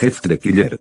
Jeff the Killer.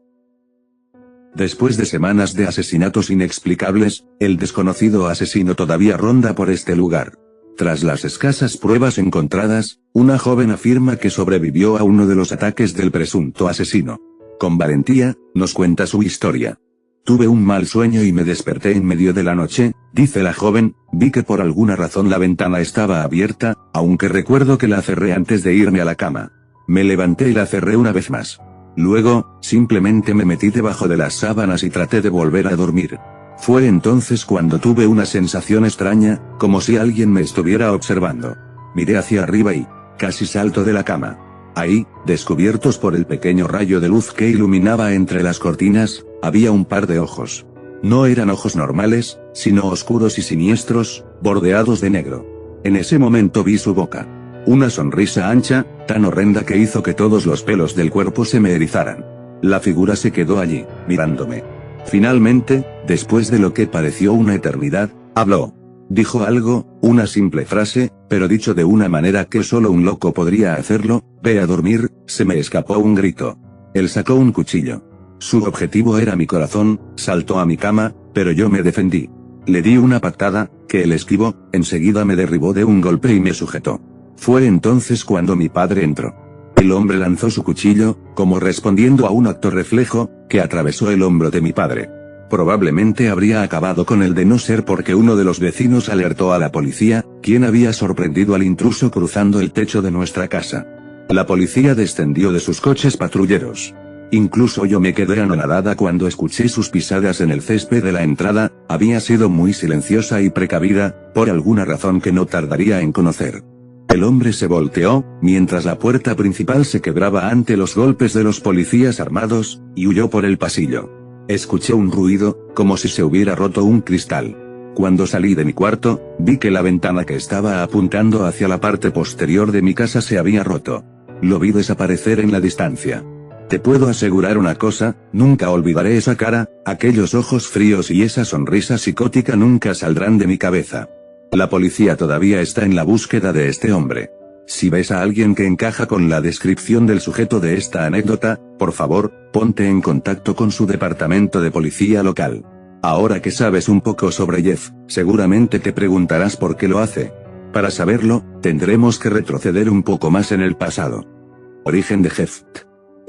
Después de semanas de asesinatos inexplicables, el desconocido asesino todavía ronda por este lugar. Tras las escasas pruebas encontradas, una joven afirma que sobrevivió a uno de los ataques del presunto asesino. Con valentía, nos cuenta su historia. Tuve un mal sueño y me desperté en medio de la noche, dice la joven, vi que por alguna razón la ventana estaba abierta, aunque recuerdo que la cerré antes de irme a la cama. Me levanté y la cerré una vez más. Luego, simplemente me metí debajo de las sábanas y traté de volver a dormir. Fue entonces cuando tuve una sensación extraña, como si alguien me estuviera observando. Miré hacia arriba y, casi salto de la cama. Ahí, descubiertos por el pequeño rayo de luz que iluminaba entre las cortinas, había un par de ojos. No eran ojos normales, sino oscuros y siniestros, bordeados de negro. En ese momento vi su boca. Una sonrisa ancha, tan horrenda que hizo que todos los pelos del cuerpo se me erizaran. La figura se quedó allí, mirándome. Finalmente, después de lo que pareció una eternidad, habló. Dijo algo, una simple frase, pero dicho de una manera que solo un loco podría hacerlo: ve a dormir. Se me escapó un grito. Él sacó un cuchillo. Su objetivo era mi corazón, saltó a mi cama, pero yo me defendí. Le di una patada, que él esquivó, enseguida me derribó de un golpe y me sujetó. Fue entonces cuando mi padre entró. El hombre lanzó su cuchillo, como respondiendo a un acto reflejo, que atravesó el hombro de mi padre. Probablemente habría acabado con él de no ser porque uno de los vecinos alertó a la policía, quien había sorprendido al intruso cruzando el techo de nuestra casa. La policía descendió de sus coches patrulleros. Incluso yo me quedé anonadada cuando escuché sus pisadas en el césped de la entrada. Había sido muy silenciosa y precavida, por alguna razón que no tardaría en conocer. El hombre se volteó, mientras la puerta principal se quebraba ante los golpes de los policías armados, y huyó por el pasillo. Escuché un ruido, como si se hubiera roto un cristal. Cuando salí de mi cuarto, vi que la ventana que estaba apuntando hacia la parte posterior de mi casa se había roto. Lo vi desaparecer en la distancia. Te puedo asegurar una cosa, nunca olvidaré esa cara, aquellos ojos fríos y esa sonrisa psicótica nunca saldrán de mi cabeza. La policía todavía está en la búsqueda de este hombre. Si ves a alguien que encaja con la descripción del sujeto de esta anécdota, por favor, ponte en contacto con su departamento de policía local. Ahora que sabes un poco sobre Jeff, seguramente te preguntarás por qué lo hace. Para saberlo, tendremos que retroceder un poco más en el pasado. Origen de Jeff.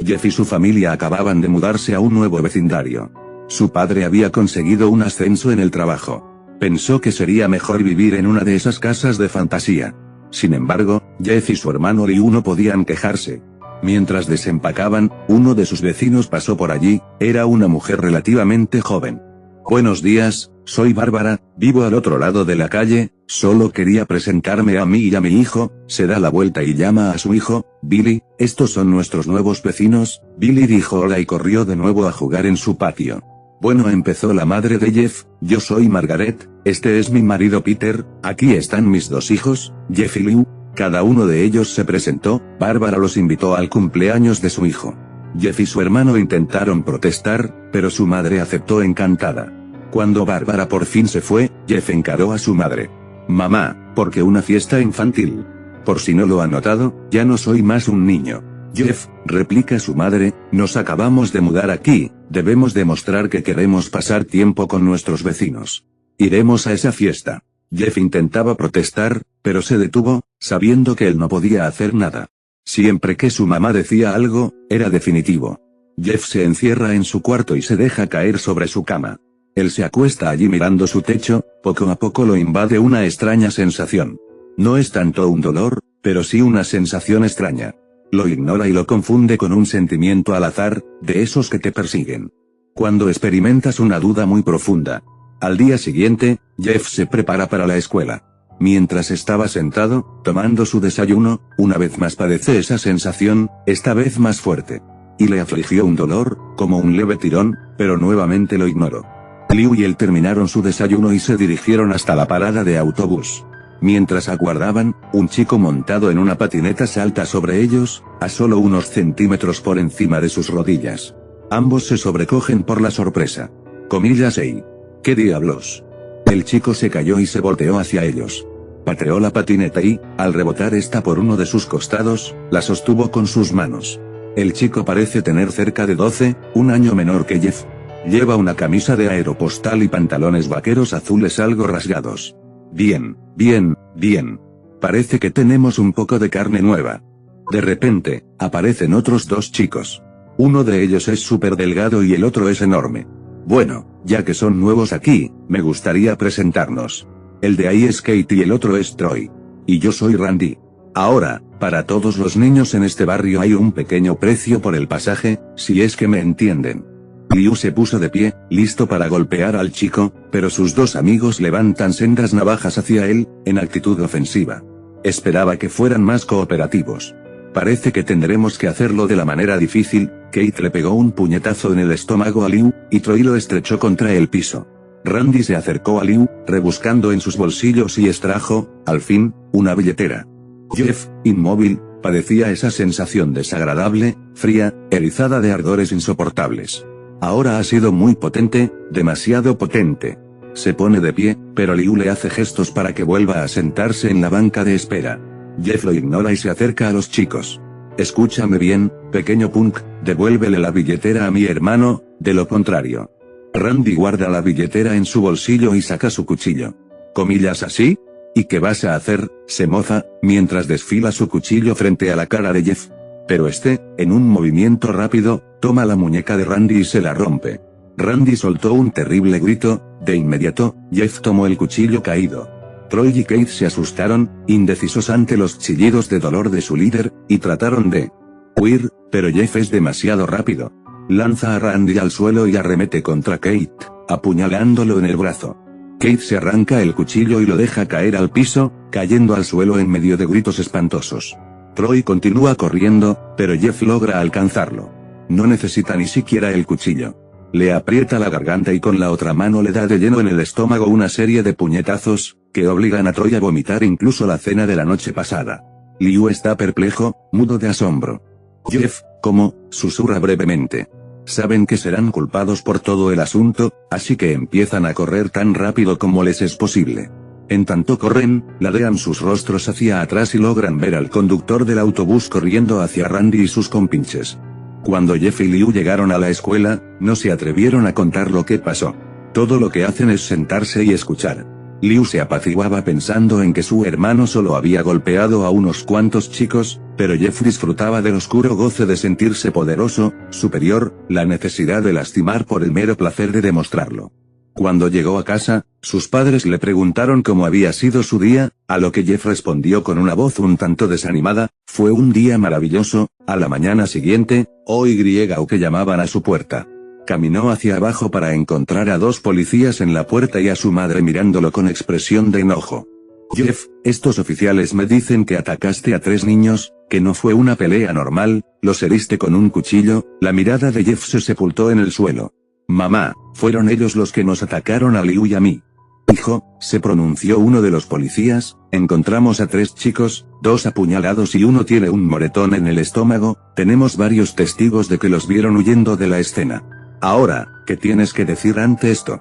Jeff y su familia acababan de mudarse a un nuevo vecindario. Su padre había conseguido un ascenso en el trabajo. Pensó que sería mejor vivir en una de esas casas de fantasía. Sin embargo, Jeff y su hermano Liu no podían quejarse. Mientras desempacaban, uno de sus vecinos pasó por allí. Era una mujer relativamente joven. Buenos días, soy Bárbara, vivo al otro lado de la calle, solo quería presentarme a mí y a mi hijo. Se da la vuelta y llama a su hijo, Billy. Estos son nuestros nuevos vecinos. Billy dijo hola y corrió de nuevo a jugar en su patio. Bueno, empezó la madre de Jeff, yo soy Margaret, este es mi marido Peter, aquí están mis dos hijos, Jeff y Liu. Cada uno de ellos se presentó. Bárbara los invitó al cumpleaños de su hijo. Jeff y su hermano intentaron protestar, pero su madre aceptó encantada. Cuando Bárbara por fin se fue, Jeff encaró a su madre. Mamá, ¿por qué una fiesta infantil? Por si no lo ha notado, ya no soy más un niño. Jeff, replica su madre, nos acabamos de mudar aquí, debemos demostrar que queremos pasar tiempo con nuestros vecinos. Iremos a esa fiesta. Jeff intentaba protestar, pero se detuvo, sabiendo que él no podía hacer nada. Siempre que su mamá decía algo, era definitivo. Jeff se encierra en su cuarto y se deja caer sobre su cama. Él se acuesta allí mirando su techo, poco a poco lo invade una extraña sensación. No es tanto un dolor, pero sí una sensación extraña. Lo ignora y lo confunde con un sentimiento al azar, de esos que te persiguen. Cuando experimentas una duda muy profunda. Al día siguiente, Jeff se prepara para la escuela. Mientras estaba sentado, tomando su desayuno, una vez más padece esa sensación, esta vez más fuerte. Y le afligió un dolor, como un leve tirón, pero nuevamente lo ignoró. Liu y él terminaron su desayuno y se dirigieron hasta la parada de autobús. Mientras aguardaban, un chico montado en una patineta salta sobre ellos, a solo unos centímetros por encima de sus rodillas. Ambos se sobrecogen por la sorpresa. Comillas ey. ¿Qué diablos? El chico se cayó y se volteó hacia ellos. Pateó la patineta y, al rebotar esta por uno de sus costados, la sostuvo con sus manos. El chico parece tener cerca de 12, un año menor que Jeff. Lleva una camisa de Aeropostal y pantalones vaqueros azules algo rasgados. Bien, bien, bien. Parece que tenemos un poco de carne nueva. De repente, aparecen otros dos chicos. Uno de ellos es súper delgado y el otro es enorme. Bueno, ya que son nuevos aquí, me gustaría presentarnos. El de ahí es Kate y el otro es Troy. Y yo soy Randy. Ahora, para todos los niños en este barrio hay un pequeño precio por el pasaje, si es que me entienden. Liu se puso de pie, listo para golpear al chico, pero sus dos amigos levantan sendas navajas hacia él, en actitud ofensiva. Esperaba que fueran más cooperativos. Parece que tendremos que hacerlo de la manera difícil. Kate le pegó un puñetazo en el estómago a Liu, y Troy lo estrechó contra el piso. Randy se acercó a Liu, rebuscando en sus bolsillos y extrajo, al fin, una billetera. Jeff, inmóvil, padecía esa sensación desagradable, fría, erizada de ardores insoportables. Ahora ha sido muy potente, demasiado potente. Se pone de pie, pero Liu le hace gestos para que vuelva a sentarse en la banca de espera. Jeff lo ignora y se acerca a los chicos. Escúchame bien, pequeño punk, devuélvele la billetera a mi hermano, de lo contrario. Randy guarda la billetera en su bolsillo y saca su cuchillo. ¿Comillas así? ¿Y qué vas a hacer? Se mofa, mientras desfila su cuchillo frente a la cara de Jeff. Pero este, en un movimiento rápido, toma la muñeca de Randy y se la rompe. Randy soltó un terrible grito, de inmediato, Jeff tomó el cuchillo caído. Troy y Kate se asustaron, indecisos ante los chillidos de dolor de su líder, y trataron de huir, pero Jeff es demasiado rápido. Lanza a Randy al suelo y arremete contra Kate, apuñalándolo en el brazo. Kate se arranca el cuchillo y lo deja caer al piso, cayendo al suelo en medio de gritos espantosos. Troy continúa corriendo, pero Jeff logra alcanzarlo. No necesita ni siquiera el cuchillo. Le aprieta la garganta y con la otra mano le da de lleno en el estómago una serie de puñetazos, que obligan a Troy a vomitar incluso la cena de la noche pasada. Liu está perplejo, mudo de asombro. Jeff, ¿cómo? Susurra brevemente. Saben que serán culpados por todo el asunto, así que empiezan a correr tan rápido como les es posible. En tanto corren, ladean sus rostros hacia atrás y logran ver al conductor del autobús corriendo hacia Randy y sus compinches. Cuando Jeff y Liu llegaron a la escuela, no se atrevieron a contar lo que pasó. Todo lo que hacen es sentarse y escuchar. Liu se apaciguaba pensando en que su hermano solo había golpeado a unos cuantos chicos, pero Jeff disfrutaba del oscuro goce de sentirse poderoso, superior, la necesidad de lastimar por el mero placer de demostrarlo. Cuando llegó a casa, sus padres le preguntaron cómo había sido su día, a lo que Jeff respondió con una voz un tanto desanimada: fue un día maravilloso. A la mañana siguiente, o que llamaban a su puerta. Caminó hacia abajo para encontrar a dos policías en la puerta y a su madre mirándolo con expresión de enojo. Jeff, estos oficiales me dicen que atacaste a 3 niños, que no fue una pelea normal, los heriste con un cuchillo. La mirada de Jeff se sepultó en el suelo. Mamá, fueron ellos los que nos atacaron a Liu y a mí. Hijo, se pronunció uno de los policías, encontramos a 3 chicos, 2 apuñalados y uno tiene un moretón en el estómago, tenemos varios testigos de que los vieron huyendo de la escena. Ahora, ¿qué tienes que decir ante esto?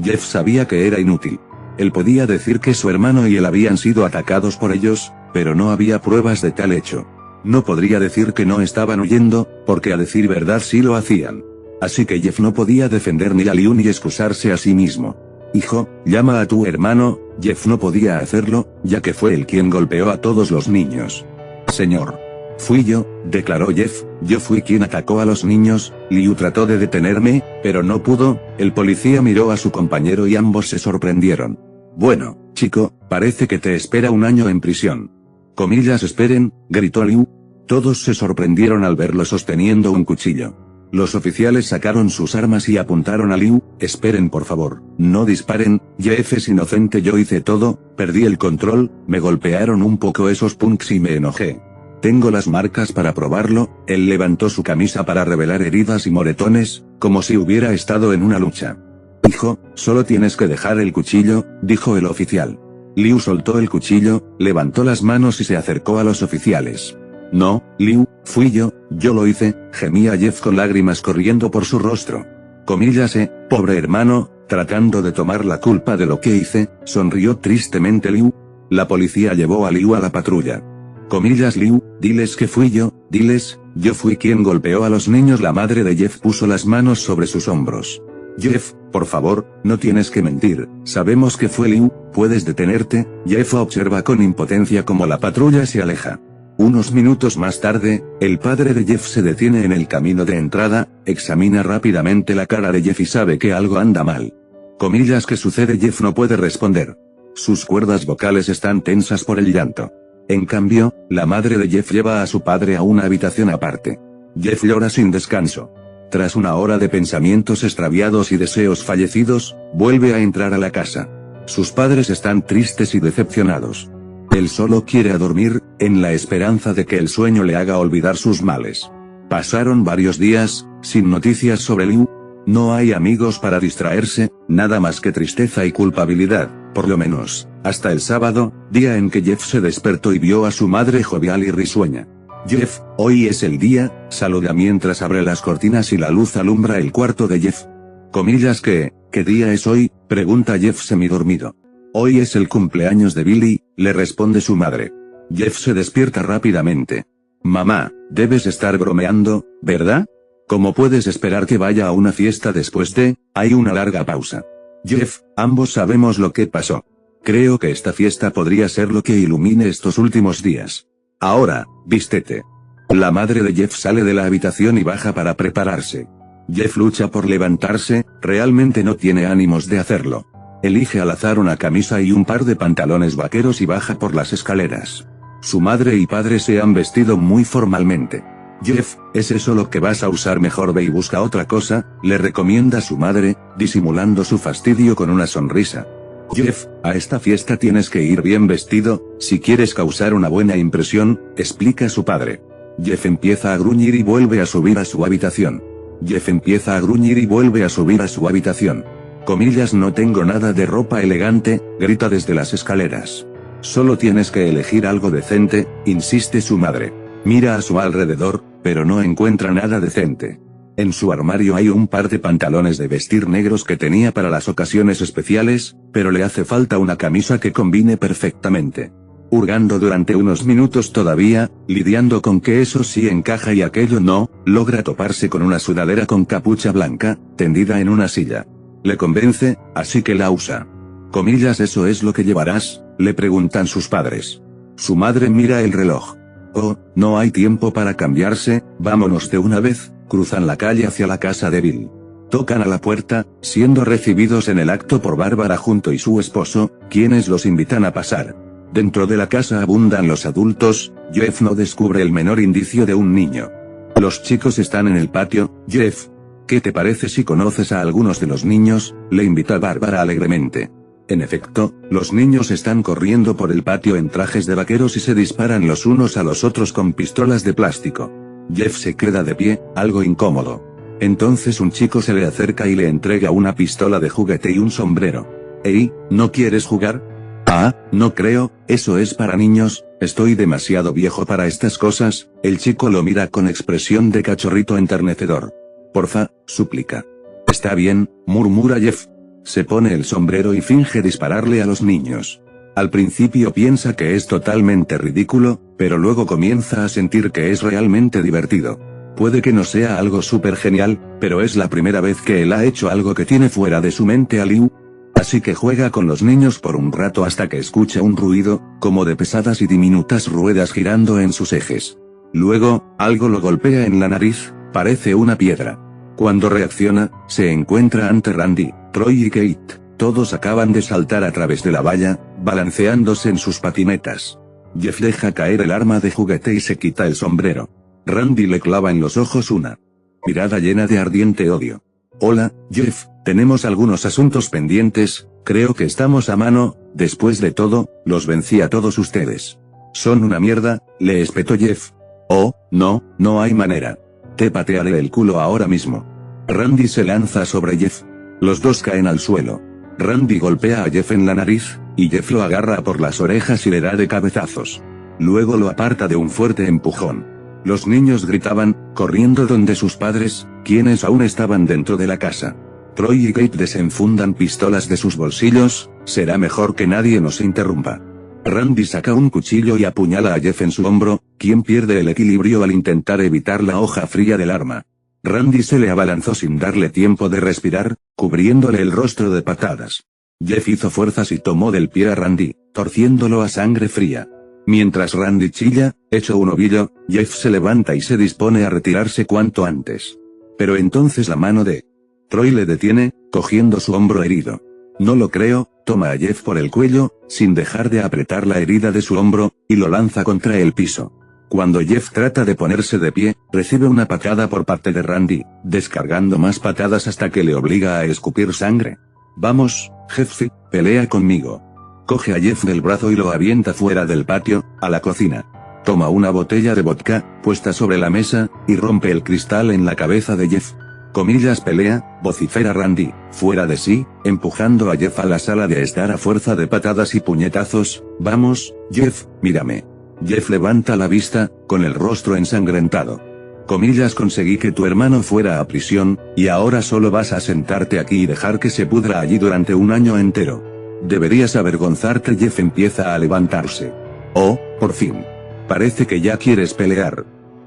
Jeff sabía que era inútil. Él podía decir que su hermano y él habían sido atacados por ellos, pero no había pruebas de tal hecho. No podría decir que no estaban huyendo, porque a decir verdad sí lo hacían. Así que Jeff no podía defender ni a Liu ni excusarse a sí mismo. Hijo, llama a tu hermano. Jeff no podía hacerlo, ya que fue él quien golpeó a todos los niños. Señor. Fui yo, declaró Jeff, yo fui quien atacó a los niños. Liu trató de detenerme, pero no pudo. El policía miró a su compañero y ambos se sorprendieron. Bueno, chico, parece que te espera un año en prisión. Comillas esperen, gritó Liu. Todos se sorprendieron al verlo sosteniendo un cuchillo. Los oficiales sacaron sus armas y apuntaron a Liu. Esperen por favor, no disparen, Jeff es inocente, yo hice todo, perdí el control, me golpearon un poco esos punks y me enojé. Tengo las marcas para probarlo. Él levantó su camisa para revelar heridas y moretones, como si hubiera estado en una lucha. Hijo, solo tienes que dejar el cuchillo, dijo el oficial. Liu soltó el cuchillo, levantó las manos y se acercó a los oficiales. No, Liu, fui yo lo hice, gemía Jeff con lágrimas corriendo por su rostro. Comillas, pobre hermano, tratando de tomar la culpa de lo que hice, sonrió tristemente Liu. La policía llevó a Liu a la patrulla. Comillas Liu, diles que fui yo, diles, Yo fui quien golpeó a los niños. La madre de Jeff puso las manos sobre sus hombros. Jeff, por favor, no tienes que mentir, sabemos que fue Liu, ¿puedes detenerte? Jeff observa con impotencia como la patrulla se aleja. Unos minutos más tarde, el padre de Jeff se detiene en el camino de entrada, examina rápidamente la cara de Jeff y sabe que algo anda mal. Comillas, ¿qué sucede? Jeff no puede responder. Sus cuerdas vocales están tensas por el llanto. En cambio, la madre de Jeff lleva a su padre a una habitación aparte. Jeff llora sin descanso. Tras una hora de pensamientos extraviados y deseos fallecidos, vuelve a entrar a la casa. Sus padres están tristes y decepcionados. Él solo quiere dormir, en la esperanza de que el sueño le haga olvidar sus males. Pasaron varios días, sin noticias sobre Liu. No hay amigos para distraerse, nada más que tristeza y culpabilidad, por lo menos, hasta el sábado, día en que Jeff se despertó y vio a su madre jovial y risueña. Jeff, hoy es el día, saluda mientras abre las cortinas y la luz alumbra el cuarto de Jeff. Comillas, ¿qué día es hoy? Pregunta Jeff semidormido. Hoy es el cumpleaños de Billy, le responde su madre. Jeff se despierta rápidamente. Mamá, debes estar bromeando, ¿verdad? ¿Cómo puedes esperar que vaya a una fiesta después de? Hay una larga pausa. Jeff, ambos sabemos lo que pasó. Creo que esta fiesta podría ser lo que ilumine estos últimos días. Ahora, vístete. La madre de Jeff sale de la habitación y baja para prepararse. Jeff lucha por levantarse, realmente no tiene ánimos de hacerlo. Elige al azar una camisa y un par de pantalones vaqueros y baja por las escaleras. Su madre y padre se han vestido muy formalmente. Jeff, ¿es eso lo que vas a usar? Mejor ve y busca otra cosa, le recomienda su madre, disimulando su fastidio con una sonrisa. Jeff, a esta fiesta tienes que ir bien vestido, si quieres causar una buena impresión, explica su padre. Jeff empieza a gruñir y vuelve a subir a su habitación. Jeff empieza a gruñir y vuelve a subir a su habitación. Comillas, no tengo nada de ropa elegante, grita desde las escaleras. Solo tienes que elegir algo decente, insiste su madre. Mira a su alrededor, pero no encuentra nada decente. En su armario hay un par de pantalones de vestir negros que tenía para las ocasiones especiales, pero le hace falta una camisa que combine perfectamente. Hurgando durante unos minutos todavía, lidiando con que eso sí encaja y aquello no, logra toparse con una sudadera con capucha blanca, tendida en una silla. Le convence, así que la usa. Comillas, ¿eso es lo que llevarás?, le preguntan sus padres. Su madre mira el reloj. Oh, no hay tiempo para cambiarse, vámonos de una vez. Cruzan la calle hacia la casa de Bill. Tocan a la puerta, siendo recibidos en el acto por Bárbara junto y su esposo, quienes los invitan a pasar. Dentro de la casa abundan los adultos. Jeff no descubre el menor indicio de un niño. Los chicos están en el patio. Jeff, ¿qué te parece si conoces a algunos de los niños?, le invita Bárbara alegremente. En efecto, los niños están corriendo por el patio en trajes de vaqueros y se disparan los unos a los otros con pistolas de plástico. Jeff se queda de pie, algo incómodo. Entonces un chico se le acerca y le entrega una pistola de juguete y un sombrero. «Ey, ¿no quieres jugar?» «Ah, no creo, eso es para niños, estoy demasiado viejo para estas cosas». El chico lo mira con expresión de cachorrito enternecedor. «Porfa», suplica. «Está bien», murmura Jeff. Se pone el sombrero y finge dispararle a los niños. Al principio piensa que es totalmente ridículo, pero luego comienza a sentir que es realmente divertido. Puede que no sea algo súper genial, pero es la primera vez que él ha hecho algo que tiene fuera de su mente a Liu. Así que juega con los niños por un rato hasta que escucha un ruido, como de pesadas y diminutas ruedas girando en sus ejes. Luego, algo lo golpea en la nariz, parece una piedra. Cuando reacciona, se encuentra ante Randy, Troy y Kate. Todos acaban de saltar a través de la valla, balanceándose en sus patinetas. Jeff deja caer el arma de juguete y se quita el sombrero. Randy le clava en los ojos una mirada llena de ardiente odio. «Hola, Jeff, tenemos algunos asuntos pendientes, creo que estamos a mano, después de todo, los vencí a todos ustedes». «Son una mierda», le espetó Jeff. «Oh, no hay manera. Te patearé el culo ahora mismo». Randy se lanza sobre Jeff. Los dos caen al suelo. Randy golpea a Jeff en la nariz, y Jeff lo agarra por las orejas y le da de cabezazos. Luego lo aparta de un fuerte empujón. Los niños gritaban, corriendo donde sus padres, quienes aún estaban dentro de la casa. Troy y Kate desenfundan pistolas de sus bolsillos. «Será mejor que nadie nos interrumpa». Randy saca un cuchillo y apuñala a Jeff en su hombro, quien pierde el equilibrio al intentar evitar la hoja fría del arma. Randy se le abalanzó sin darle tiempo de respirar, cubriéndole el rostro de patadas. Jeff hizo fuerzas y tomó del pie a Randy, torciéndolo a sangre fría. Mientras Randy chilla, hecho un ovillo, Jeff se levanta y se dispone a retirarse cuanto antes. Pero entonces la mano de Troy le detiene, cogiendo su hombro herido. No lo creo, toma a Jeff por el cuello, sin dejar de apretar la herida de su hombro, y lo lanza contra el piso. Cuando Jeff trata de ponerse de pie, recibe una patada por parte de Randy, descargando más patadas hasta que le obliga a escupir sangre. Vamos, Jeff, pelea conmigo. Coge a Jeff del brazo y lo avienta fuera del patio, a la cocina. Toma una botella de vodka, puesta sobre la mesa, y rompe el cristal en la cabeza de Jeff. Comillas pelea, vocifera Randy, fuera de sí, empujando a Jeff a la sala de estar a fuerza de patadas y puñetazos. Vamos, Jeff, mírame. Jeff levanta la vista, con el rostro ensangrentado. Comillas conseguí que tu hermano fuera a prisión, y ahora solo vas a sentarte aquí y dejar que se pudra allí durante un año entero. Deberías avergonzarte. Jeff empieza a levantarse. Oh, por fin. Parece que ya quieres pelear.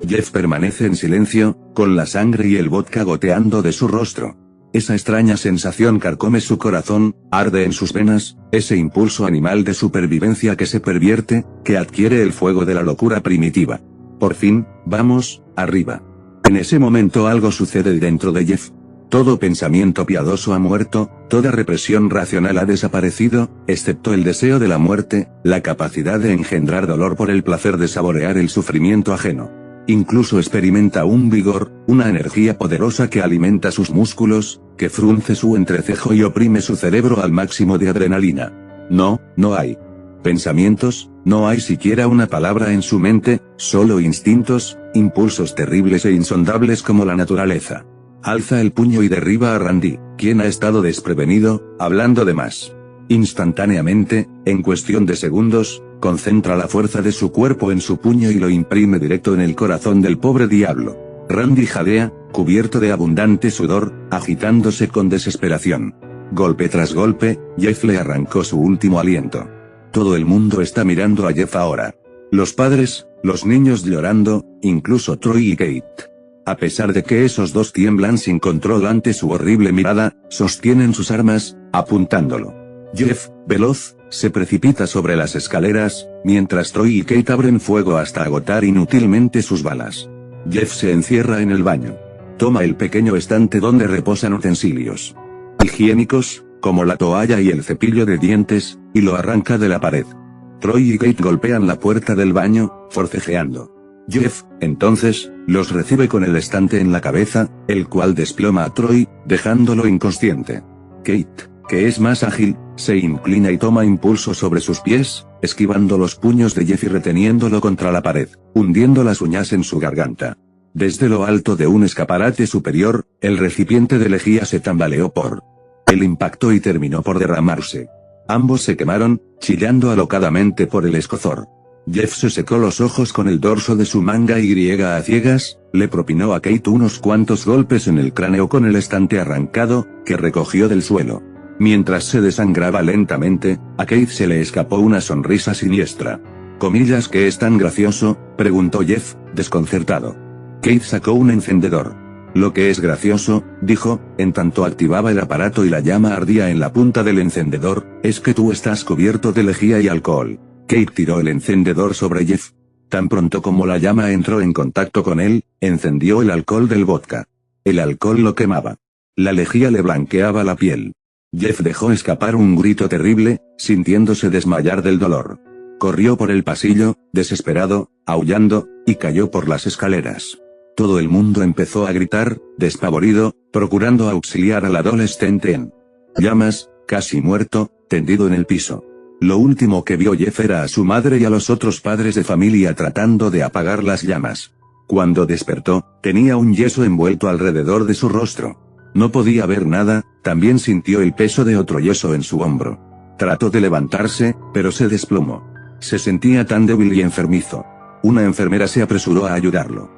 Jeff permanece en silencio, con la sangre y el vodka goteando de su rostro. Esa extraña sensación carcome su corazón, arde en sus venas, ese impulso animal de supervivencia que se pervierte, que adquiere el fuego de la locura primitiva. Por fin, vamos, arriba. En ese momento algo sucede dentro de Jeff. Todo pensamiento piadoso ha muerto, toda represión racional ha desaparecido, excepto el deseo de la muerte, la capacidad de engendrar dolor por el placer de saborear el sufrimiento ajeno. Incluso experimenta un vigor, una energía poderosa que alimenta sus músculos, que frunce su entrecejo y oprime su cerebro al máximo de adrenalina. No hay pensamientos, no hay siquiera una palabra en su mente, solo instintos, impulsos terribles e insondables como la naturaleza. Alza el puño y derriba a Randy, quien ha estado desprevenido, hablando de más. Instantáneamente, en cuestión de segundos, concentra la fuerza de su cuerpo en su puño y lo imprime directo en el corazón del pobre diablo. Randy jadea, cubierto de abundante sudor, agitándose con desesperación. Golpe tras golpe, Jeff le arrancó su último aliento. Todo el mundo está mirando a Jeff ahora. Los padres, los niños llorando, incluso Troy y Kate. A pesar de que esos dos tiemblan sin control ante su horrible mirada, sostienen sus armas, apuntándolo. Jeff, veloz, se precipita sobre las escaleras, mientras Troy y Kate abren fuego hasta agotar inútilmente sus balas. Jeff se encierra en el baño. Toma el pequeño estante donde reposan utensilios higiénicos, como la toalla y el cepillo de dientes, y lo arranca de la pared. Troy y Kate golpean la puerta del baño, forcejeando. Jeff, entonces, los recibe con el estante en la cabeza, el cual desploma a Troy, dejándolo inconsciente. Kate, que es más ágil, se inclina y toma impulso sobre sus pies, esquivando los puños de Jeff y reteniéndolo contra la pared, hundiendo las uñas en su garganta. Desde lo alto de un escaparate superior, el recipiente de lejía se tambaleó por el impacto y terminó por derramarse. Ambos se quemaron, chillando alocadamente por el escozor. Jeff se secó los ojos con el dorso de su manga y a ciegas, le propinó a Kate unos cuantos golpes en el cráneo con el estante arrancado, que recogió del suelo. Mientras se desangraba lentamente, a Kate se le escapó una sonrisa siniestra. ¿Comillas que es tan gracioso?, preguntó Jeff, desconcertado. Kate sacó un encendedor. Lo que es gracioso, dijo, en tanto activaba el aparato y la llama ardía en la punta del encendedor, es que tú estás cubierto de lejía y alcohol. Kate tiró el encendedor sobre Jeff. Tan pronto como la llama entró en contacto con él, encendió el alcohol del vodka. El alcohol lo quemaba. La lejía le blanqueaba la piel. Jeff dejó escapar un grito terrible, sintiéndose desmayar del dolor. Corrió por el pasillo, desesperado, aullando, y cayó por las escaleras. Todo el mundo empezó a gritar, despavorido, procurando auxiliar al adolescente en llamas, casi muerto, tendido en el piso. Lo último que vio Jeff era a su madre y a los otros padres de familia tratando de apagar las llamas. Cuando despertó, tenía un yeso envuelto alrededor de su rostro. No podía ver nada, también sintió el peso de otro yeso en su hombro. Trató de levantarse, pero se desplomó. Se sentía tan débil y enfermizo. Una enfermera se apresuró a ayudarlo.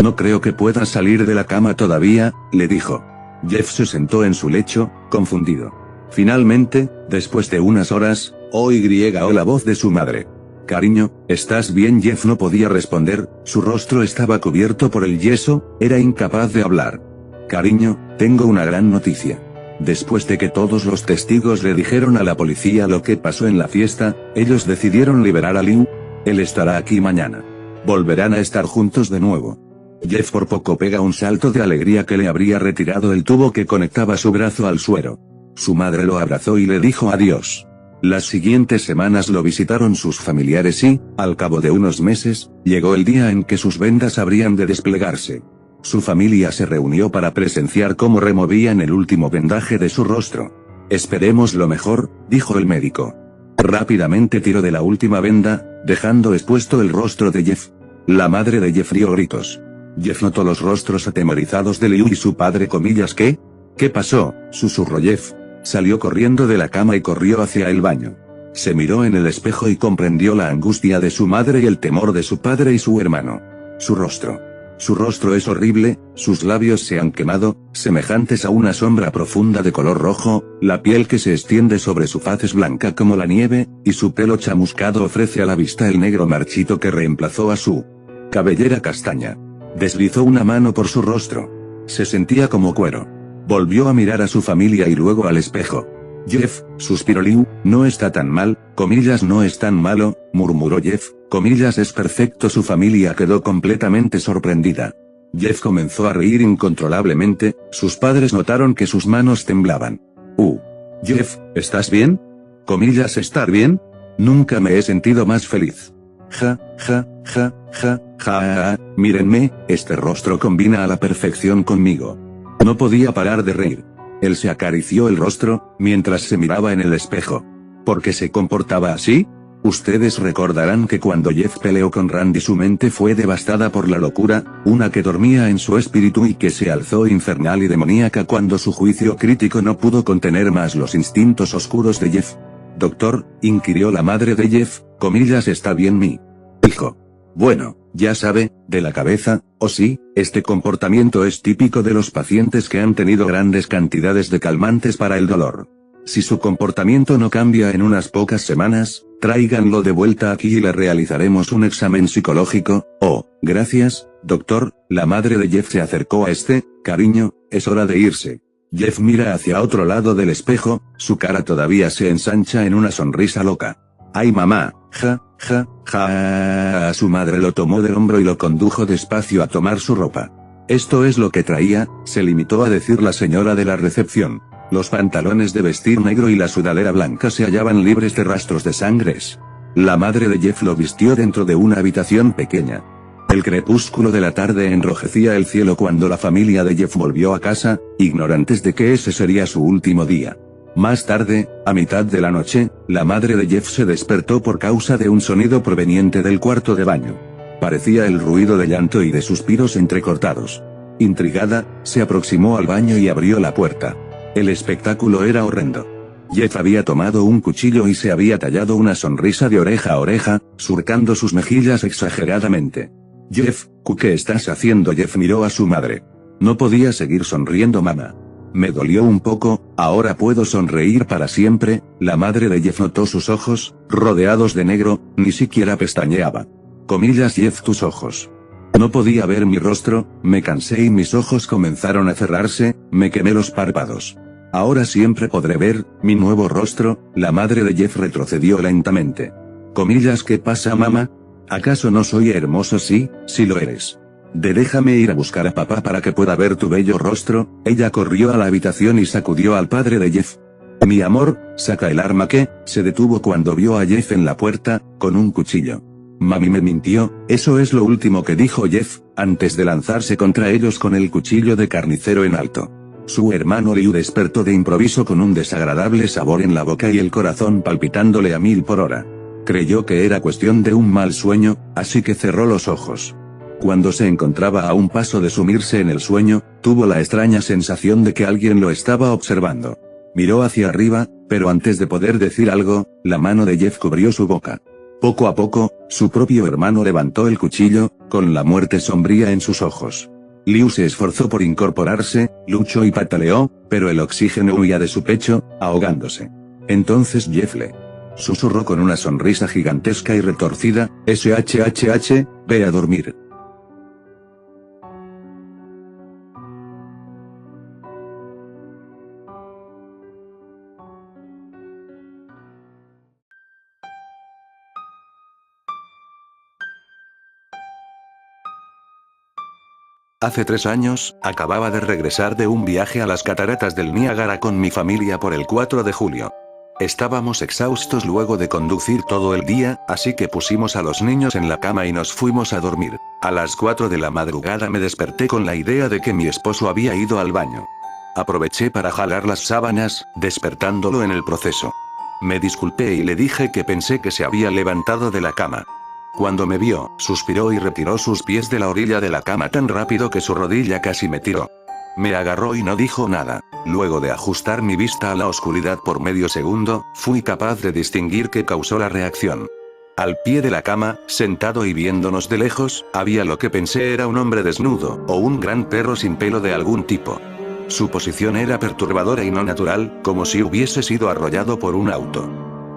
No creo que pueda salir de la cama todavía, le dijo. Jeff se sentó en su lecho, confundido. Finalmente, después de unas horas, O la voz de su madre. Cariño, ¿estás bien? Jeff no podía responder, su rostro estaba cubierto por el yeso, era incapaz de hablar. Cariño, tengo una gran noticia. Después de que todos los testigos le dijeron a la policía lo que pasó en la fiesta, ellos decidieron liberar a Liu. Él estará aquí mañana. Volverán a estar juntos de nuevo. Jeff por poco pega un salto de alegría que le habría retirado el tubo que conectaba su brazo al suero. Su madre lo abrazó y le dijo adiós. Las siguientes semanas lo visitaron sus familiares y, al cabo de unos meses, llegó el día en que sus vendas habrían de desplegarse. Su familia se reunió para presenciar cómo removían el último vendaje de su rostro. Esperemos lo mejor, dijo el médico. Rápidamente tiró de la última venda, dejando expuesto el rostro de Jeff. La madre de Jeff dio gritos. Jeff notó los rostros atemorizados de Liu y su padre. ¿Qué? ¿Qué pasó? Susurró Jeff. Salió corriendo de la cama y corrió hacia el baño. Se miró en el espejo y comprendió la angustia de su madre y el temor de su padre y su hermano. Su rostro es horrible, sus labios se han quemado, semejantes a una sombra profunda de color rojo, la piel que se extiende sobre su faz es blanca como la nieve, y su pelo chamuscado ofrece a la vista el negro marchito que reemplazó a su cabellera castaña. Deslizó una mano por su rostro. Se sentía como cuero. Volvió a mirar a su familia y luego al espejo. Jeff, suspiró Liu, no está tan mal, no es tan malo, murmuró Jeff, es perfecto. Su familia quedó completamente sorprendida. Jeff comenzó a reír incontrolablemente, sus padres notaron que sus manos temblaban. Jeff, ¿estás bien? ¿Estar bien? Nunca me he sentido más feliz. Mírenme, este rostro combina a la perfección conmigo. No podía parar de reír. Él se acarició el rostro, mientras se miraba en el espejo. ¿Por qué se comportaba así? Ustedes recordarán que cuando Jeff peleó con Randy su mente fue devastada por la locura, una que dormía en su espíritu y que se alzó infernal y demoníaca cuando su juicio crítico no pudo contener más los instintos oscuros de Jeff. Doctor, inquirió la madre de Jeff, ¿está bien mi hijo? Bueno, ya sabe, de la cabeza, sí, este comportamiento es típico de los pacientes que han tenido grandes cantidades de calmantes para el dolor. Si su comportamiento no cambia en unas pocas semanas, tráiganlo de vuelta aquí y le realizaremos un examen psicológico. Gracias, doctor. La madre de Jeff se acercó a cariño, es hora de irse. Jeff mira hacia otro lado del espejo, su cara todavía se ensancha en una sonrisa loca. ¡Ay mamá! Su madre lo tomó del hombro y lo condujo despacio a tomar su ropa. Esto es lo que traía, se limitó a decir la señora de la recepción. Los pantalones de vestir negro y la sudadera blanca se hallaban libres de rastros de sangres. La madre de Jeff lo vistió dentro de una habitación pequeña. El crepúsculo de la tarde enrojecía el cielo cuando la familia de Jeff volvió a casa, ignorantes de que ese sería su último día. Más tarde, a mitad de la noche, la madre de Jeff se despertó por causa de un sonido proveniente del cuarto de baño. Parecía el ruido de llanto y de suspiros entrecortados. Intrigada, se aproximó al baño y abrió la puerta. El espectáculo era horrendo. Jeff había tomado un cuchillo y se había tallado una sonrisa de oreja a oreja, surcando sus mejillas exageradamente. Jeff, ¿qué estás haciendo? Jeff miró a su madre. No podía seguir sonriendo mamá. Me dolió un poco, ahora puedo sonreír para siempre. La madre de Jeff notó sus ojos, rodeados de negro, ni siquiera pestañeaba. Jeff, tus ojos. No podía ver mi rostro, me cansé y mis ojos comenzaron a cerrarse, me quemé los párpados. Ahora siempre podré ver mi nuevo rostro. La madre de Jeff retrocedió lentamente. ¿Qué pasa mamá? ¿Acaso no soy hermoso? Sí lo eres. Déjame ir a buscar a papá para que pueda ver tu bello rostro. Ella corrió a la habitación y sacudió al padre de Jeff. Mi amor, saca el arma. Se detuvo cuando vio a Jeff en la puerta, con un cuchillo. Mami me mintió, eso es lo último que dijo Jeff, antes de lanzarse contra ellos con el cuchillo de carnicero en alto. Su hermano Liu despertó de improviso con un desagradable sabor en la boca y el corazón palpitándole a 1000 por hora. Creyó que era cuestión de un mal sueño, así que cerró los ojos. Cuando se encontraba a un paso de sumirse en el sueño, tuvo la extraña sensación de que alguien lo estaba observando. Miró hacia arriba, pero antes de poder decir algo, la mano de Jeff cubrió su boca. Poco a poco, su propio hermano levantó el cuchillo, con la muerte sombría en sus ojos. Liu se esforzó por incorporarse, luchó y pataleó, pero el oxígeno huía de su pecho, ahogándose. Entonces Jeff le susurró con una sonrisa gigantesca y retorcida, SHHH, ve a dormir. Hace 3 años, acababa de regresar de un viaje a las cataratas del Niágara con mi familia por el 4 de julio. Estábamos exhaustos luego de conducir todo el día, así que pusimos a los niños en la cama y nos fuimos a dormir. A las 4 de la madrugada me desperté con la idea de que mi esposo había ido al baño. Aproveché para jalar las sábanas, despertándolo en el proceso. Me disculpé y le dije que pensé que se había levantado de la cama. Cuando me vio, suspiró y retiró sus pies de la orilla de la cama tan rápido que su rodilla casi me tiró. Me agarró y no dijo nada. Luego de ajustar mi vista a la oscuridad por medio segundo, fui capaz de distinguir qué causó la reacción. Al pie de la cama, sentado y viéndonos de lejos, había lo que pensé era un hombre desnudo, o un gran perro sin pelo de algún tipo. Su posición era perturbadora y no natural, como si hubiese sido arrollado por un auto.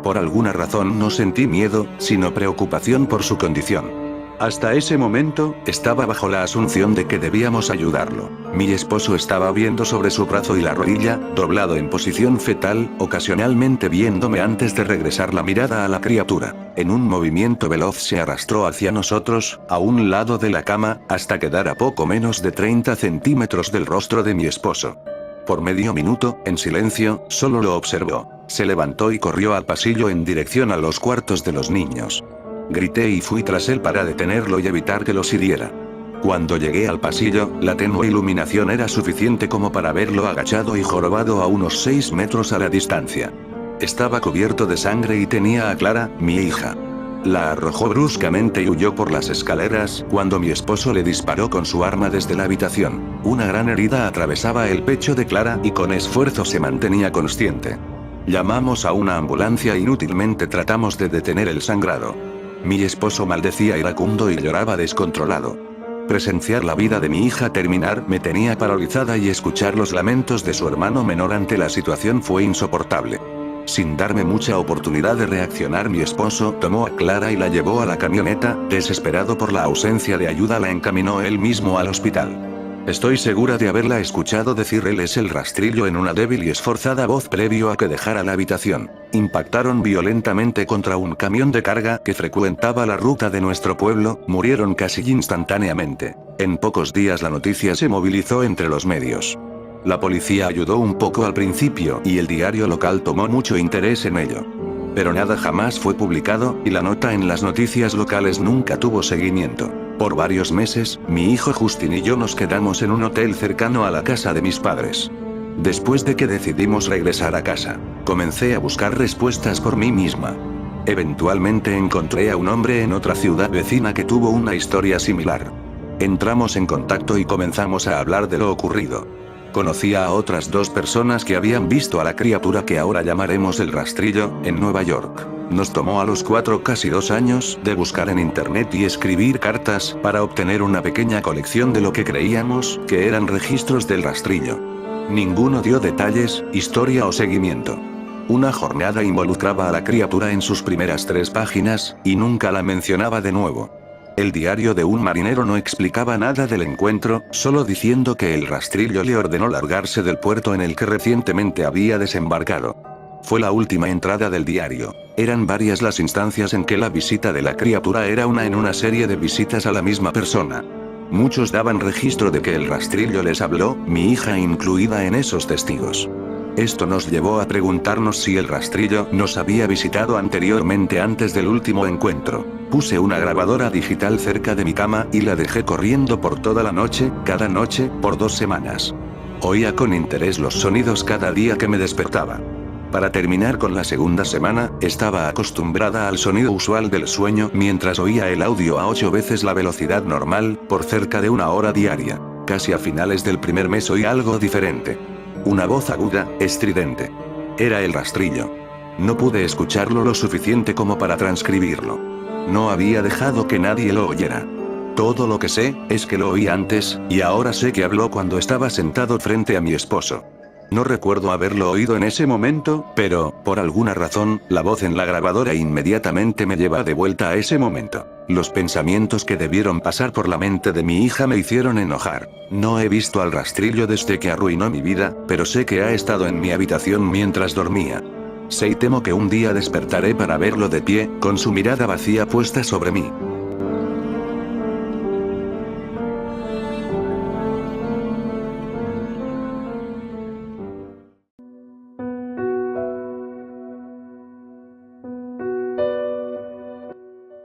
Por alguna razón no sentí miedo, sino preocupación por su condición. Hasta ese momento, estaba bajo la asunción de que debíamos ayudarlo. Mi esposo estaba viendo sobre su brazo y la rodilla, doblado en posición fetal, ocasionalmente viéndome antes de regresar la mirada a la criatura. En un movimiento veloz se arrastró hacia nosotros, a un lado de la cama, hasta quedar a poco menos de 30 centímetros del rostro de mi esposo. Por medio minuto, en silencio, solo lo observó. Se levantó y corrió al pasillo en dirección a los cuartos de los niños. Grité y fui tras él para detenerlo y evitar que los hiriera. Cuando llegué al pasillo, la tenue iluminación era suficiente como para verlo agachado y jorobado a unos 6 metros a la distancia. Estaba cubierto de sangre y tenía a Clara, mi hija. La arrojó bruscamente y huyó por las escaleras cuando mi esposo le disparó con su arma desde la habitación. Una gran herida atravesaba el pecho de Clara y con esfuerzo se mantenía consciente. Llamamos a una ambulancia e inútilmente tratamos de detener el sangrado. Mi esposo maldecía iracundo y lloraba descontrolado. Presenciar la vida de mi hija terminar me tenía paralizada y escuchar los lamentos de su hermano menor ante la situación fue insoportable. Sin darme mucha oportunidad de reaccionar, mi esposo tomó a Clara y la llevó a la camioneta, desesperado por la ausencia de ayuda la encaminó él mismo al hospital. Estoy segura de haberla escuchado decir él es el rastrillo en una débil y esforzada voz previo a que dejara la habitación. Impactaron violentamente contra un camión de carga que frecuentaba la ruta de nuestro pueblo, murieron casi instantáneamente. En pocos días la noticia se movilizó entre los medios. La policía ayudó un poco al principio y el diario local tomó mucho interés en ello. Pero nada jamás fue publicado, y la nota en las noticias locales nunca tuvo seguimiento. Por varios meses, mi hijo Justin y yo nos quedamos en un hotel cercano a la casa de mis padres. Después de que decidimos regresar a casa, comencé a buscar respuestas por mí misma. Eventualmente encontré a un hombre en otra ciudad vecina que tuvo una historia similar. Entramos en contacto y comenzamos a hablar de lo ocurrido. Conocía a otras 2 personas que habían visto a la criatura que ahora llamaremos el rastrillo, en Nueva York. Nos tomó a los 4 casi 2 años de buscar en internet y escribir cartas para obtener una pequeña colección de lo que creíamos que eran registros del rastrillo. Ninguno dio detalles, historia o seguimiento. Una jornada involucraba a la criatura en sus primeras 3 páginas, y nunca la mencionaba de nuevo. El diario de un marinero no explicaba nada del encuentro, solo diciendo que el rastrillo le ordenó largarse del puerto en el que recientemente había desembarcado. Fue la última entrada del diario. Eran varias las instancias en que la visita de la criatura era una en una serie de visitas a la misma persona. Muchos daban registro de que el rastrillo les habló, mi hija incluida en esos testigos. Esto nos llevó a preguntarnos si el rastrillo nos había visitado anteriormente antes del último encuentro. Puse una grabadora digital cerca de mi cama y la dejé corriendo por toda la noche, cada noche, por 2 semanas. Oía con interés los sonidos cada día que me despertaba. Para terminar con la segunda semana, estaba acostumbrada al sonido usual del sueño mientras oía el audio a 8 veces la velocidad normal, por cerca de 1 hora diaria. Casi a finales del primer mes oí algo diferente. Una voz aguda, estridente. Era el rastrillo. No pude escucharlo lo suficiente como para transcribirlo. No había dejado que nadie lo oyera. Todo lo que sé, es que lo oí antes, y ahora sé que habló cuando estaba sentado frente a mi esposo. No recuerdo haberlo oído en ese momento, pero, por alguna razón, la voz en la grabadora inmediatamente me lleva de vuelta a ese momento. Los pensamientos que debieron pasar por la mente de mi hija me hicieron enojar. No he visto al rastrillo desde que arruinó mi vida, pero sé que ha estado en mi habitación mientras dormía. Sé y temo que un día despertaré para verlo de pie, con su mirada vacía puesta sobre mí.